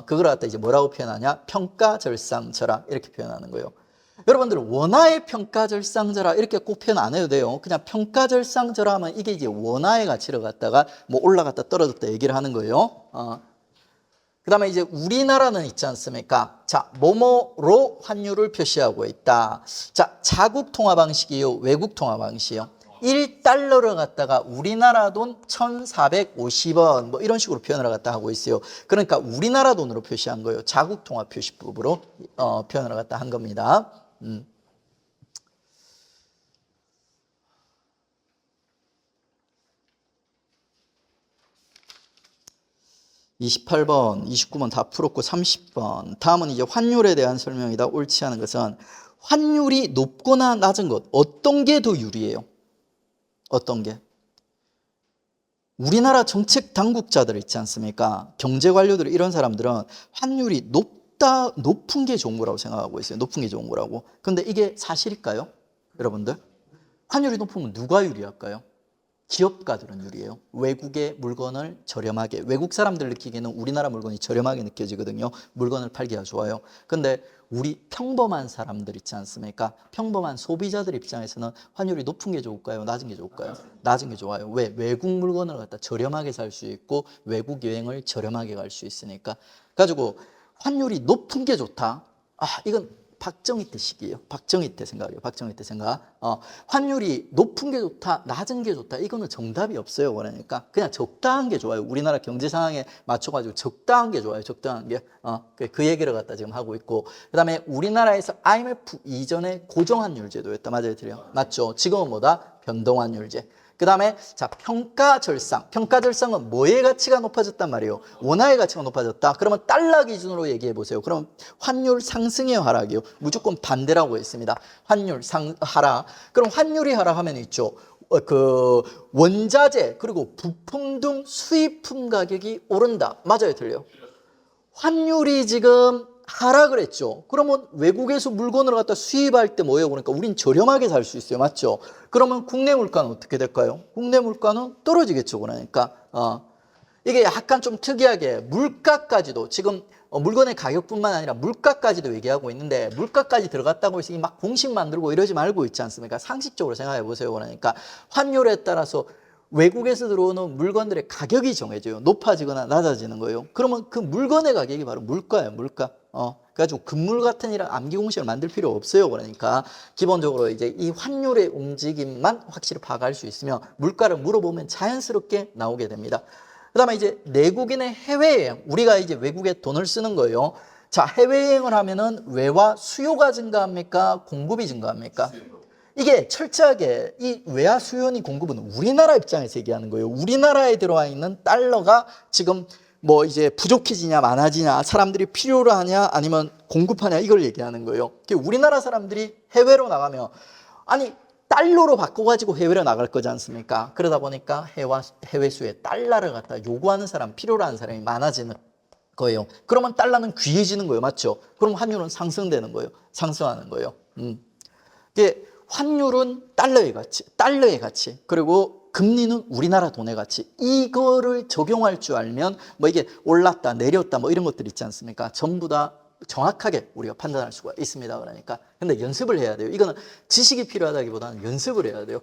그걸 갖다 이제 뭐라고 표현하냐? 평가절상절하 이렇게 표현하는 거예요. 여러분들 원화의 평가절상절하 이렇게 꼭 표현 안 해도 돼요. 그냥 평가절상절하면 이게 이제 원화의 가치를 갖다가 뭐 올라갔다 떨어졌다 얘기를 하는 거예요. 그 다음에 이제 우리나라는 있지 않습니까? 자, 뭐뭐로 환율을 표시하고 있다. 자, 자국 통화 방식이요, 외국 통화 방식이요. 1달러를 갖다가 우리나라 돈 1,450원 뭐 이런 식으로 표현을 갖다 하고 있어요. 그러니까 우리나라 돈으로 표시한 거예요. 자국 통화 표시법으로 표현을 갖다 한 겁니다. 28번, 29번 다 풀었고 30번. 다음은 이제 환율에 대한 설명이다. 옳지 않은 것은 환율이 높거나 낮은 것. 어떤 게 더 유리해요? 어떤 게? 우리나라 정책 당국자들 있지 않습니까? 경제 관료들 이런 사람들은 환율이 높은 게 좋은 거라고 생각하고 있어요. 높은 게 좋은 거라고. 근데 이게 사실일까요? 여러분들? 환율이 높으면 누가 유리할까요? 기업가들은 유리해요. 외국의 물건을 저렴하게, 외국 사람들 느끼기에는 우리나라 물건이 저렴하게 느껴지거든요. 물건을 팔기가 좋아요. 근데 우리 평범한 사람들 있지 않습니까? 평범한 소비자들 입장에서는 환율이 높은 게 좋을까요? 낮은 게 좋을까요? 낮은 게 좋아요. 왜? 외국 물건을 갖다 저렴하게 살 수 있고 외국 여행을 저렴하게 갈 수 있으니까. 가지고 환율이 높은 게 좋다. 이건 박정희 때 시기예요. 박정희 때 생각이에요. 박정희 때 생각. 환율이 높은 게 좋다, 낮은 게 좋다. 이거는 정답이 없어요. 그러니까 그냥 적당한 게 좋아요. 우리나라 경제 상황에 맞춰가지고 적당한 게 좋아요. 적당한 게. 그 얘기를 갖다 지금 하고 있고. 그다음에 우리나라에서 IMF 이전에 고정환율 제도였다. 맞아요, 틀려? 맞죠? 지금은 뭐다? 변동환율제. 그 다음에 자 평가절상. 평가절상은 뭐의 가치가 높아졌단 말이에요? 원화의 가치가 높아졌다. 그러면 달러 기준으로 얘기해 보세요. 그럼 환율 상승이에요, 하락이에요? 무조건 반대라고 했습니다. 환율 하락. 그럼 환율이 하락하면 있죠. 그 원자재 그리고 부품 등 수입품 가격이 오른다. 맞아요, 틀려요? 환율이 지금 하락을 했죠. 그러면 외국에서 물건을 갖다 수입할 때 뭐예요? 그러니까 우린 저렴하게 살 수 있어요. 맞죠? 그러면 국내 물가는 어떻게 될까요? 국내 물가는 떨어지겠죠. 그러니까 이게 약간 좀 특이하게 물가까지도 지금 물건의 가격뿐만 아니라 물가까지도 얘기하고 있는데 물가까지 들어갔다고 해서 막 공식 만들고 이러지 말고 있지 않습니까? 상식적으로 생각해 보세요. 그러니까 환율에 따라서 외국에서 들어오는 물건들의 가격이 정해져요. 높아지거나 낮아지는 거예요. 그러면 그 물건의 가격이 바로 물가예요. 물가. 그래가지고 금물 같은 이런 암기 공식을 만들 필요 없어요. 그러니까 기본적으로 이제 이 환율의 움직임만 확실히 파악할 수 있으면 물가를 물어보면 자연스럽게 나오게 됩니다. 그 다음에 이제 내국인의 해외여행. 우리가 이제 외국에 돈을 쓰는 거예요. 자, 해외여행을 하면은 외화 수요가 증가합니까? 공급이 증가합니까? 이게 철저하게 이 외화 수요니 공급은 우리나라 입장에서 얘기하는 거예요. 우리나라에 들어와 있는 달러가 지금 뭐 이제 부족해지냐 많아지냐, 사람들이 필요로 하냐 아니면 공급하냐, 이걸 얘기하는 거예요. 우리나라 사람들이 해외로 나가면 아니 달러로 바꿔가지고 해외로 나갈 거지 않습니까? 그러다 보니까 해외 수에 달러를 갖다 요구하는 사람, 필요로 하는 사람이 많아지는 거예요. 그러면 달러는 귀해지는 거예요. 맞죠? 그럼 환율은 상승되는 거예요. 상승하는 거예요. 이게 환율은 달러의 가치, 그리고 금리는 우리나라 돈의 가치. 이거를 적용할 줄 알면 뭐 이게 올랐다 내렸다 뭐 이런 것들 있지 않습니까? 전부 다 정확하게 우리가 판단할 수가 있습니다. 그러니까 근데 연습을 해야 돼요. 이거는 지식이 필요하다기보다는 연습을 해야 돼요.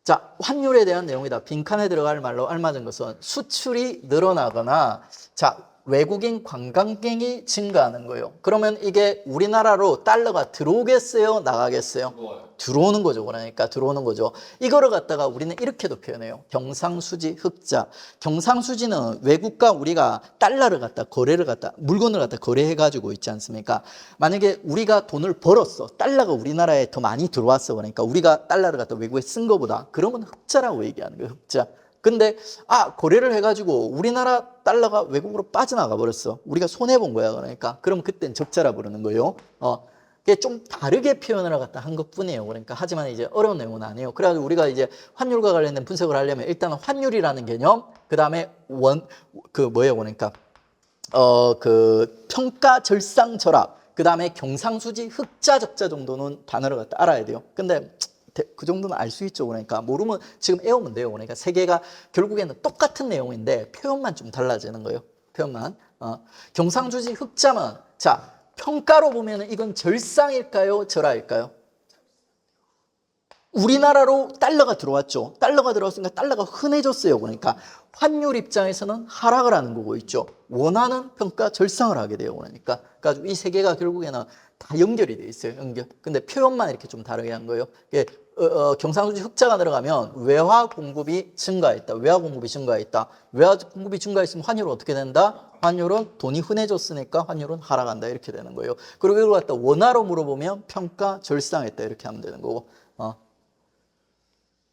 자, 환율에 대한 내용이다. 빈칸에 들어갈 말로 알맞은 것은 수출이 늘어나거나 자, 외국인 관광객이 증가하는 거예요. 그러면 이게 우리나라로 달러가 들어오겠어요? 나가겠어요? 들어오는 거죠. 그러니까 들어오는 거죠. 이거를 갖다가 우리는 이렇게도 표현해요. 경상수지 흑자. 경상수지는 외국과 우리가 달러를 갖다 거래를 갖다 물건을 갖다 거래해 가지고 있지 않습니까? 만약에 우리가 돈을 벌었어. 달러가 우리나라에 더 많이 들어왔어. 그러니까 우리가 달러를 갖다 외국에 쓴 거보다 그러면 흑자라고 얘기하는 거예요. 흑자. 근데 거래를 해가지고 우리나라 달러가 외국으로 빠져나가 버렸어. 우리가 손해본 거야. 그러니까 그럼 그땐 적자라 부르는 거예요. 그게 좀 다르게 표현을 갖다 한 것뿐이에요. 그러니까 하지만 이제 어려운 내용은 아니에요. 그래가지고 우리가 이제 환율과 관련된 분석을 하려면 일단은 환율이라는 개념, 그 다음에 뭐예요? 그러니까 평가 절상 절합, 그 다음에 경상수지 흑자 적자 정도는 단어를 갖다 알아야 돼요. 근데 그 정도는 알 수 있죠. 그러니까 모르면 지금 외우면 돼요. 그러니까 세 개가 결국에는 똑같은 내용인데 표현만 좀 달라지는 거예요. 표현만. 경상수지 흑자만 자 평가로 보면 이건 절상일까요? 절하일까요? 우리나라로 달러가 들어왔죠. 달러가 들어왔으니까 달러가 흔해졌어요. 그러니까 환율 입장에서는 하락을 하는 거고 있죠. 원하는 평가 절상을 하게 돼요. 그러니까 이 세 개가 결국에는 다 연결이 돼 있어요. 연결. 근데 표현만 이렇게 좀 다르게 한 거예요. 경상수지 흑자가 들어가면 외화 공급이 증가했다. 외화 공급이 증가했다. 외화 공급이 증가했으면 환율은 어떻게 된다? 환율은 돈이 흔해졌으니까 환율은 하락한다. 이렇게 되는 거예요. 그리고 이걸 갖다 원화로 물어보면 평가 절상했다. 이렇게 하면 되는 거고.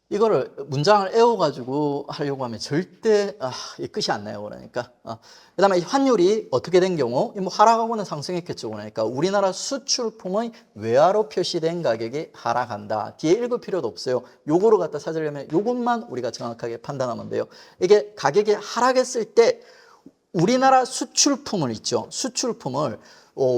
이거를 문장을 외워가지고 하려고 하면 절대 끝이 안 나요. 그러니까 그 다음에 환율이 어떻게 된 경우 뭐 하락하고는 상승했겠죠. 그러니까 우리나라 수출품의 외화로 표시된 가격이 하락한다. 뒤에 읽을 필요도 없어요. 요거를 갖다 찾으려면 요것만 우리가 정확하게 판단하면 돼요. 이게 가격이 하락했을 때 우리나라 수출품을 있죠. 수출품을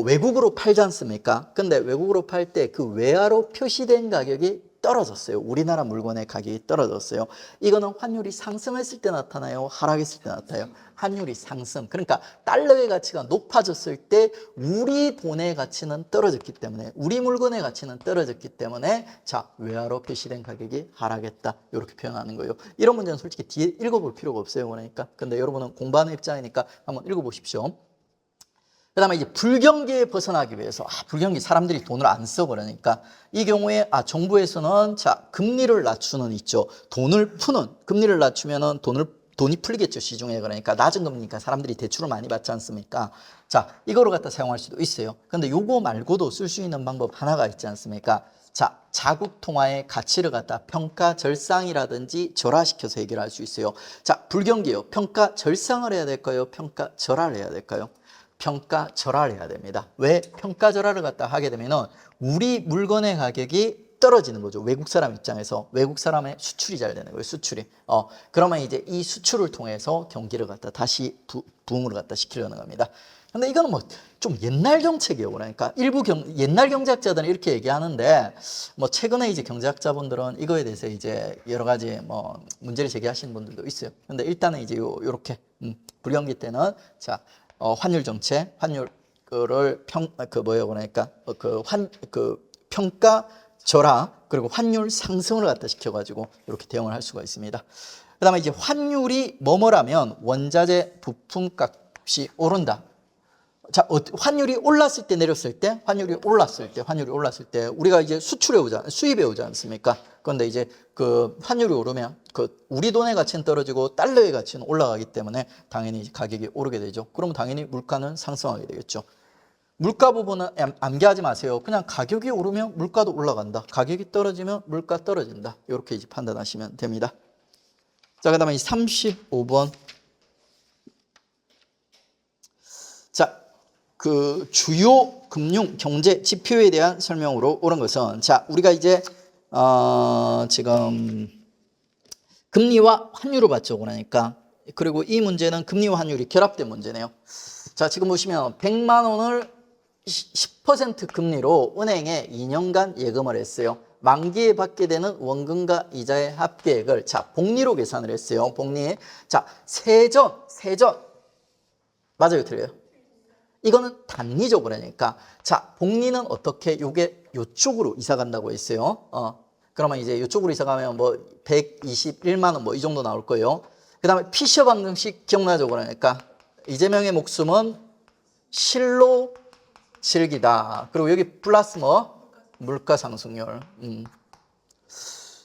외국으로 팔지 않습니까? 근데 외국으로 팔 때 그 외화로 표시된 가격이 떨어졌어요. 우리나라 물건의 가격이 떨어졌어요. 이거는 환율이 상승했을 때 나타나요? 하락했을 때 나타나요? 환율이 상승. 그러니까 달러의 가치가 높아졌을 때 우리 돈의 가치는 떨어졌기 때문에 우리 물건의 가치는 떨어졌기 때문에 자 외화로 표시된 가격이 하락했다. 이렇게 표현하는 거예요. 이런 문제는 솔직히 뒤에 읽어볼 필요가 없어요. 그러니까 근데 여러분은 공부하는 입장이니까 한번 읽어보십시오. 그 다음에 이제 불경기에 벗어나기 위해서 불경기 사람들이 돈을 안 써 그러니까 이 경우에 정부에서는 자 금리를 낮추는 있죠. 돈을 푸는 금리를 낮추면은 돈이 풀리겠죠. 시중에. 그러니까 낮은 금리니까 사람들이 대출을 많이 받지 않습니까? 자 이거를 갖다 사용할 수도 있어요. 근데 요거 말고도 쓸 수 있는 방법 하나가 있지 않습니까? 자 자국 통화의 가치를 갖다 평가 절상이라든지 절하시켜서 해결할 수 있어요. 자 불경기요. 평가 절상을 해야 될까요? 평가 절하를 해야 될까요? 평가 절하를 해야 됩니다. 왜 평가 절하를 갖다 하게 되면은 우리 물건의 가격이 떨어지는 거죠. 외국 사람 입장에서 외국 사람의 수출이 잘 되는 거예요. 수출이. 그러면 이제 이 수출을 통해서 경기를 갖다 다시 부흥을 갖다 시키려는 겁니다. 근데 이거는 뭐 좀 옛날 정책이에요. 그러니까 일부 옛날 경제학자들은 이렇게 얘기하는데 뭐 최근에 이제 경제학자분들은 이거에 대해서 이제 여러 가지 뭐 문제를 제기하시는 분들도 있어요. 근데 일단은 이제 요렇게 불경기 때는 자 환율 정책, 환율을 그러니까 평가 절하 그리고 환율 상승을 갖다 시켜가지고 이렇게 대응을 할 수가 있습니다. 그다음에 이제 환율이 뭐뭐라면 원자재 부품 값이 오른다. 자, 환율이 올랐을 때 내렸을 때, 환율이 올랐을 때 우리가 이제 수입해 오지 않습니까? 그런데 이제 그 환율이 오르면 우리 돈의 가치는 떨어지고 달러의 가치는 올라가기 때문에 당연히 가격이 오르게 되죠. 그러면 당연히 물가는 상승하게 되겠죠. 물가 부분은 암기하지 마세요. 그냥 가격이 오르면 물가도 올라간다. 가격이 떨어지면 물가 떨어진다. 이렇게 이제 판단하시면 됩니다. 자, 그 다음에 35번. 자, 그 주요 금융 경제 지표에 대한 설명으로 옳은 것은 자, 우리가 이제 지금 금리와 환율을 봤죠. 그러니까 그리고 이 문제는 금리와 환율이 결합된 문제네요. 자, 지금 보시면 100만 원을 10% 금리로 은행에 2년간 예금을 했어요. 만기에 받게 되는 원금과 이자의 합계액을 자, 복리로 계산을 했어요. 복리. 자, 세전 맞아요, 틀려요? 이거는 단리죠. 그러니까 자, 복리는 어떻게 요게 요쪽으로 이사 간다고 했어요. 그러면 이제 이쪽으로 이사 가면 뭐 121만 원 뭐 이 정도 나올 거예요. 그 다음에 피셔 방정식 기억나죠? 그러니까 이재명의 목숨은 실로 즐기다. 그리고 여기 플러스 뭐? 물가 상승률.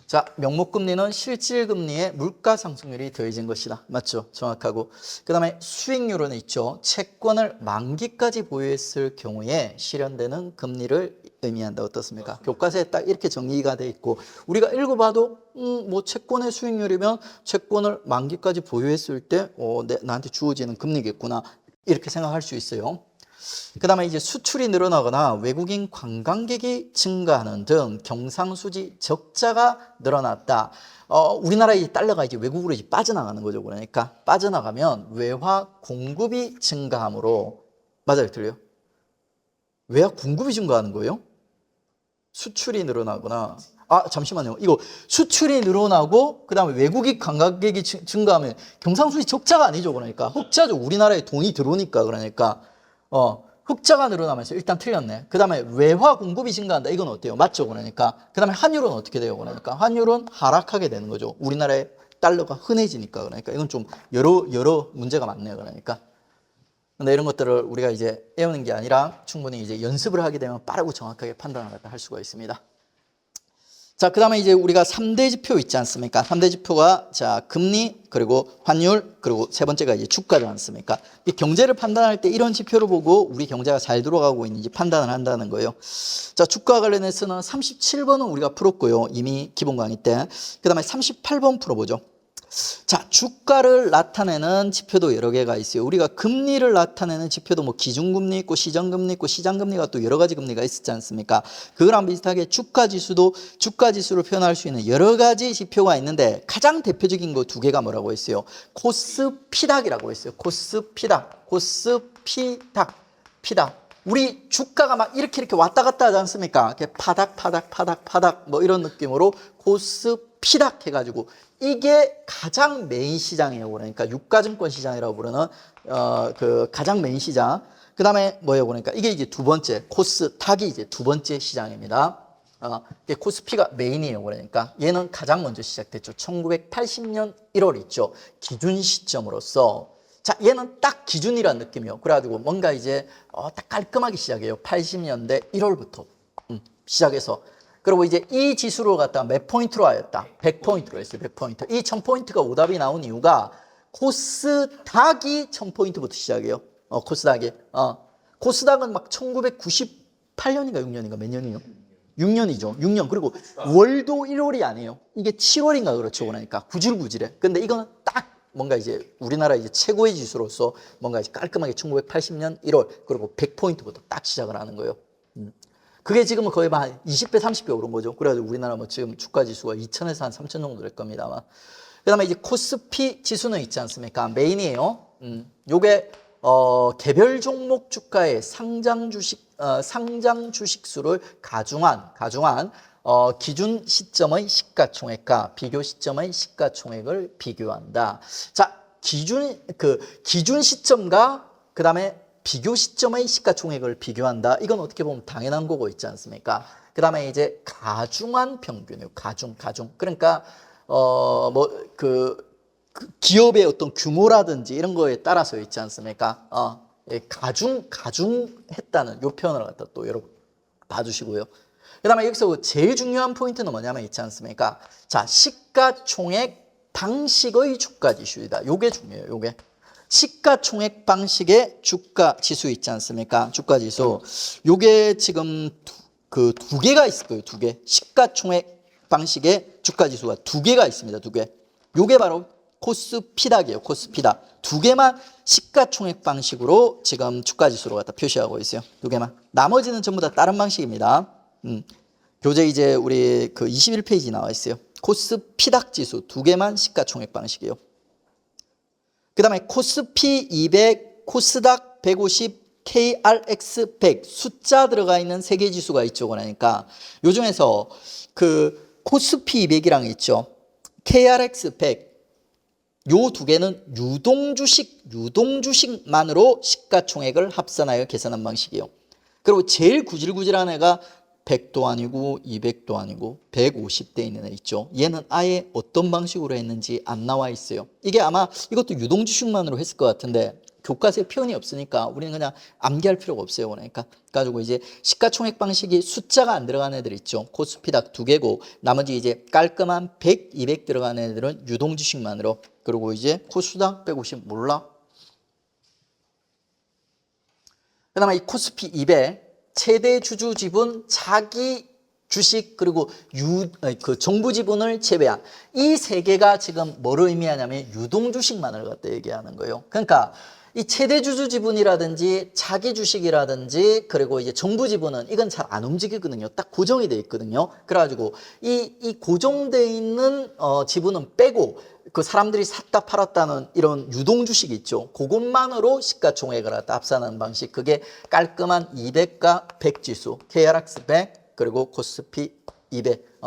자, 명목금리는 실질금리에 물가 상승률이 더해진 것이다. 맞죠? 정확하고. 그 다음에 수익률은 있죠. 채권을 만기까지 보유했을 경우에 실현되는 금리를 의미한다. 어떻습니까? 교과서에 딱 이렇게 정리가 돼 있고 우리가 읽어봐도 뭐 채권의 수익률이면 채권을 만기까지 보유했을 때 나한테 주어지는 금리겠구나. 이렇게 생각할 수 있어요. 그 다음에 이제 수출이 늘어나거나 외국인 관광객이 증가하는 등 경상수지 적자가 늘어났다. 우리나라의 달러가 이제 외국으로 이제 빠져나가는 거죠. 그러니까 빠져나가면 외화 공급이 증가하므로 맞아요, 틀려요? 외화 공급이 증가하는 거예요? 수출이 늘어나거나 잠시만요. 이거 수출이 늘어나고 그다음에 외국인 관광객이 증가하면 경상수지 적자가 아니죠. 그러니까 흑자죠. 우리나라에 돈이 들어오니까 그러니까 흑자가 늘어나면서 일단 틀렸네. 그 다음에 외화 공급이 증가한다. 이건 어때요? 맞죠? 그러니까. 그 다음에 환율은 어떻게 돼요? 그러니까 환율은 하락하게 되는 거죠. 우리나라의 달러가 흔해지니까. 그러니까 이건 좀 여러 문제가 많네요. 그러니까. 근데 이런 것들을 우리가 이제 외우는 게 아니라 충분히 이제 연습을 하게 되면 빠르고 정확하게 판단을 할 수가 있습니다. 자, 그 다음에 이제 우리가 3대 지표 있지 않습니까? 3대 지표가 자, 금리, 그리고 환율, 그리고 세 번째가 이제 주가지 않습니까? 이 경제를 판단할 때 이런 지표를 보고 우리 경제가 잘 돌아가고 있는지 판단을 한다는 거예요. 자, 주가 관련해서는 37번은 우리가 풀었고요. 이미 기본 강의 때. 그 다음에 38번 풀어보죠. 자, 주가를 나타내는 지표도 여러 개가 있어요. 우리가 금리를 나타내는 지표도 뭐 기준금리 있고 시정금리 있고 시장금리가 또 여러 가지 금리가 있었지 않습니까? 그거랑 비슷하게 주가지수도 주가지수를 표현할 수 있는 여러 가지 지표가 있는데 가장 대표적인 거 두 개가 뭐라고 했어요? 코스피닥이라고 했어요. 코스피닥. 우리 주가가 막 이렇게 왔다 갔다 하지 않습니까? 이렇게 파닥 뭐 이런 느낌으로 코스피닥 해가지고 이게 가장 메인 시장이에요. 그러니까 유가증권 시장이라고 부르는 그 가장 메인 시장. 그 다음에 뭐예요? 그러니까 이게 이제 두 번째 코스닥이 이제 두 번째 시장입니다. 코스피가 메인이에요. 그러니까 얘는 가장 먼저 시작됐죠. 1980년 1월 있죠. 기준 시점으로서. 자, 얘는 딱 기준이란 느낌이요. 그래가지고 뭔가 이제 딱 깔끔하게 시작해요. 80년대 1월부터 시작해서. 그리고 이제 이 지수를 갖다가 몇 포인트로 하였다? 100포인트로 했어요. 100포인트. 이 1000포인트가 오답이 나온 이유가 코스닥이 1000포인트부터 시작해요. 코스닥이. 코스닥은 막 1998년인가 6년인가 몇 년이요? 6년이죠. 6년. 그리고 월도 1월이 아니에요. 이게 7월인가 그렇죠. 그러니까 구질구질해. 근데 이거는 딱 뭔가 이제 우리나라 이제 최고의 지수로서 뭔가 이제 깔끔하게 1980년 1월 그리고 100포인트부터 딱 시작을 하는 거예요. 그게 지금은 거의 한 20배, 30배 오른 거죠. 그래가지고 우리나라 뭐 지금 주가 지수가 2,000에서 한 3,000 정도 될 겁니다. 아마. 그 다음에 이제 코스피 지수는 있지 않습니까? 메인이에요. 요게, 개별 종목 주가의 상장 주식 수를 가중한, 기준 시점의 시가총액과 비교 시점의 시가총액을 비교한다. 자, 기준 시점과 그 다음에 비교 시점의 시가총액을 비교한다. 이건 어떻게 보면 당연한 거고 있지 않습니까? 그 다음에 이제 가중한 평균이에요. 가중. 그러니까 기업의 어떤 규모라든지 이런 거에 따라서 있지 않습니까? 가중했다는 요 표현을 갖다 또 여러분 봐주시고요. 그 다음에 여기서 제일 중요한 포인트는 뭐냐면 있지 않습니까? 자, 시가총액 방식의 주가지수이다. 요게 중요해요. 요게. 시가총액 방식의 주가지수 있지 않습니까? 주가지수. 요게 지금 두 개가 있을 거예요. 두 개. 시가총액 방식의 주가지수가 두 개가 있습니다. 두 개. 요게 바로 코스피닥이에요. 코스피닥. 두 개만 시가총액 방식으로 지금 주가지수로 갖다 표시하고 있어요. 두 개만. 나머지는 전부 다 다른 방식입니다. 교재 이제 우리 그 21페이지 나와 있어요. 코스피닥 지수 두 개만 시가총액 방식이에요. 그 다음에 코스피 200, 코스닥 150, KRX 100 숫자 들어가 있는 세 개 지수가 있죠. 그러니까 요 중에서 그 코스피 200이랑 있죠. KRX 100 요 두 개는 유동주식만으로 시가총액을 합산하여 계산한 방식이에요. 그리고 제일 구질구질한 애가 100도 아니고 200도 아니고 150대 있는 애 있죠. 얘는 아예 어떤 방식으로 했는지 안 나와 있어요. 이게 아마 이것도 유동주식만으로 했을 것 같은데 교과서에 표현이 없으니까 우리는 그냥 암기할 필요가 없어요. 그러니까 가지고 이제 시가총액 방식이 숫자가 안 들어간 애들 있죠. 코스피닥 2개고 나머지 이제 깔끔한 100, 200 들어간 애들은 유동주식만으로. 그리고 이제 코스닥 150 몰라? 그다음에 이 코스피 200 최대 주주 지분, 자기 주식 그리고 정부 지분을 제외한 이 세 개가 지금 뭐를 의미하냐면 유동주식만을 갖다 얘기하는 거예요. 그러니까 이 최대 주주 지분이라든지 자기 주식이라든지 그리고 이제 정부 지분은 이건 잘 안 움직이거든요. 딱 고정이 돼 있거든요. 그래가지고 이 고정돼 있는 지분은 빼고 그 사람들이 샀다 팔았다는 이런 유동 주식이 있죠. 그것만으로 시가총액을 갖다 합산하는 방식. 그게 깔끔한 200과 100 지수, KRX 100 그리고 코스피 200.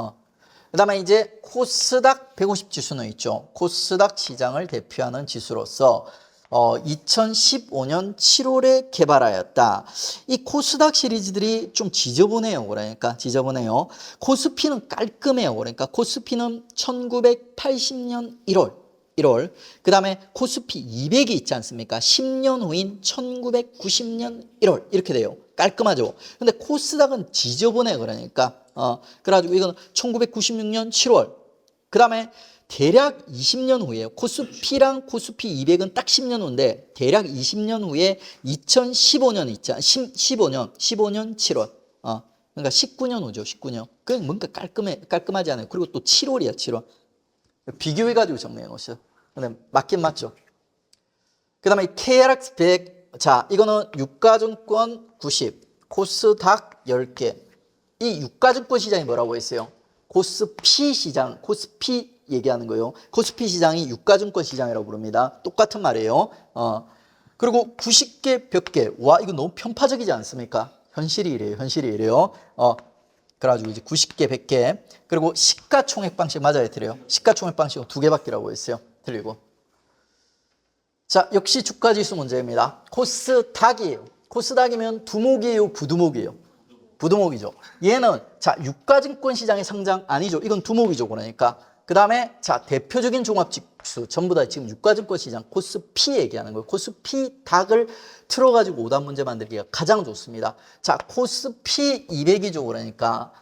그다음에 이제 코스닥 150 지수는 있죠. 코스닥 시장을 대표하는 지수로서 2015년 7월에 개발하였다. 이 코스닥 시리즈들이 좀 지저분해요. 그러니까 지저분해요. 코스피는 깔끔해요. 그러니까 코스피는 1980년 1월. 그 다음에 코스피 200이 있지 않습니까? 10년 후인 1990년 1월. 이렇게 돼요. 깔끔하죠. 근데 코스닥은 지저분해. 그러니까. 그래가지고 이거는 1996년 7월. 그 다음에 대략 20년 후에 코스피랑 코스피 200은 딱 10년 후인데 대략 20년 후에 2015년 있잖아. 15년 7월. 그러니까 19년 후죠. 19년. 그냥 뭔가 깔끔하지 않아요. 그리고 또 7월이야. 7월. 비교해가지고 정리해 놓으셔. 근데 맞긴 맞죠. 그 다음에 KRX 100. 자, 이거는 유가증권 90, 코스닥 10개. 이 유가증권 시장이 뭐라고 했어요? 코스피 시장, 코스피 얘기하는 거예요. 코스피 시장이 유가증권 시장이라고 부릅니다. 똑같은 말이에요. 그리고 90개, 100개. 와, 이거 너무 편파적이지 않습니까? 현실이 이래요. 그래가지고 이제 90개, 100개. 그리고 시가총액 방식 맞아요, 틀려요. 시가총액 방식은 2개밖에라고 했어요. 틀리고. 자, 역시 주가지수 문제입니다. 코스닥이에요. 코스닥이면 두목이에요, 부두목이에요? 부두목이죠. 얘는 자, 유가증권 시장의 상장 아니죠. 이건 두목이죠. 그러니까. 그 다음에 자, 대표적인 종합지수 전부 다 지금 유가증권 시장 코스피 얘기하는 거예요. 코스피 닥을 틀어가지고 오답 문제 만들기가 가장 좋습니다. 자, 코스피 200이죠. 그러니까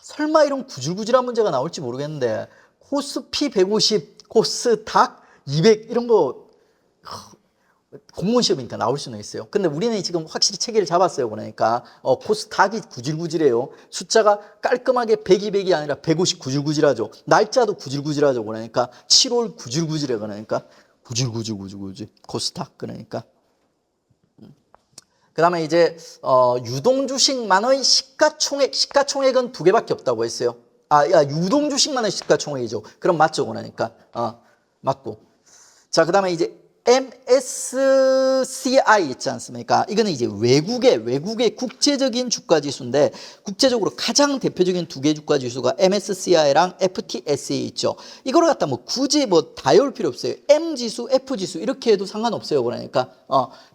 설마 이런 구질구질한 문제가 나올지 모르겠는데 코스피 150, 코스닥 200 이런 거 공무원 시험이니까 나올 수는 있어요. 근데 우리는 지금 확실히 체계를 잡았어요. 그러니까 코스닥이 구질구질해요. 숫자가 깔끔하게 100, 200이 아니라 150 구질구질하죠. 날짜도 구질구질하죠. 그러니까 7월 구질구질해. 그러니까 구질구질 코스닥. 그러니까 그 다음에 이제 유동주식만의 시가총액은 2개밖에 없다고 했어요. 유동주식만의 시가총액이죠. 그럼 맞죠. 그러니까 맞고. 자, 그 다음에 이제 MSCI 있지 않습니까? 이거는 이제 외국의 국제적인 주가지수인데 국제적으로 가장 대표적인 2개 주가지수가 MSCI랑 FTSE 있죠. 이거를 갖다 뭐 굳이 다 외울 필요 없어요. M지수, F지수 이렇게 해도 상관없어요. 그러니까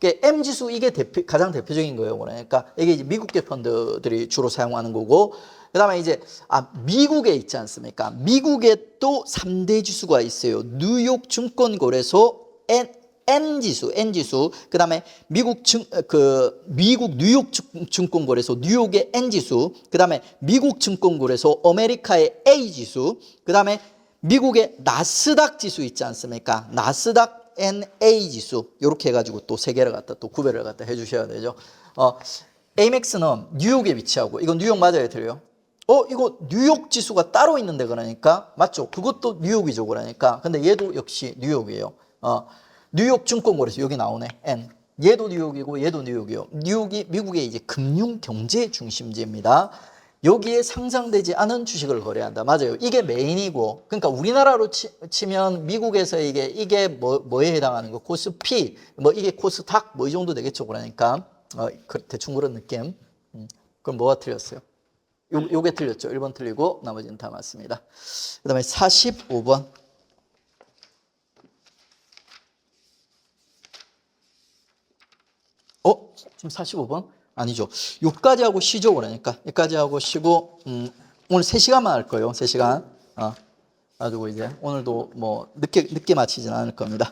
M지수 이게 가장 대표적인 거예요. 그러니까 이게 이제 미국계 펀드들이 주로 사용하는 거고 그 다음에 이제 미국에 있지 않습니까? 미국에 또 3대 지수가 있어요. 뉴욕 증권거래소 N지수, 그 다음에 미국 뉴욕 증권거래소, 뉴욕의 N지수, 그 다음에 미국 증권거래소, 아메리카의 A지수, 그 다음에 미국의 나스닥 지수 있지 않습니까? 나스닥 NA지수, 이렇게 해가지고 또 3개를 갖다 또 구별을 갖다 해주셔야 되죠. AMX는 뉴욕에 위치하고, 이건 뉴욕 맞아요, 들려요? 이거 뉴욕 지수가 따로 있는데 그러니까, 맞죠? 그것도 뉴욕이죠, 그러니까. 근데 얘도 역시 뉴욕이에요. 뉴욕 증권거래소 여기 나오네. N. 얘도 뉴욕이고 얘도 뉴욕이요. 뉴욕이 미국의 이제 금융 경제 중심지입니다. 여기에 상장되지 않은 주식을 거래한다. 맞아요. 이게 메인이고. 그러니까 우리나라로 치면 미국에서 이게 뭐에 해당하는 거? 코스피, 이게 코스닥 이 정도 되겠죠. 그러니까 대충 그런 느낌. 그럼 뭐가 틀렸어요? 요게 틀렸죠. 1번 틀리고 나머지는 다 맞습니다. 그다음에 45번. 지금 45번? 아니죠. 요까지 하고 쉬죠, 그러니까. 여기까지 하고 쉬고, 오늘 3시간만 할 거예요, 3시간. 가지고 이제 오늘도 뭐 늦게 마치진 않을 겁니다.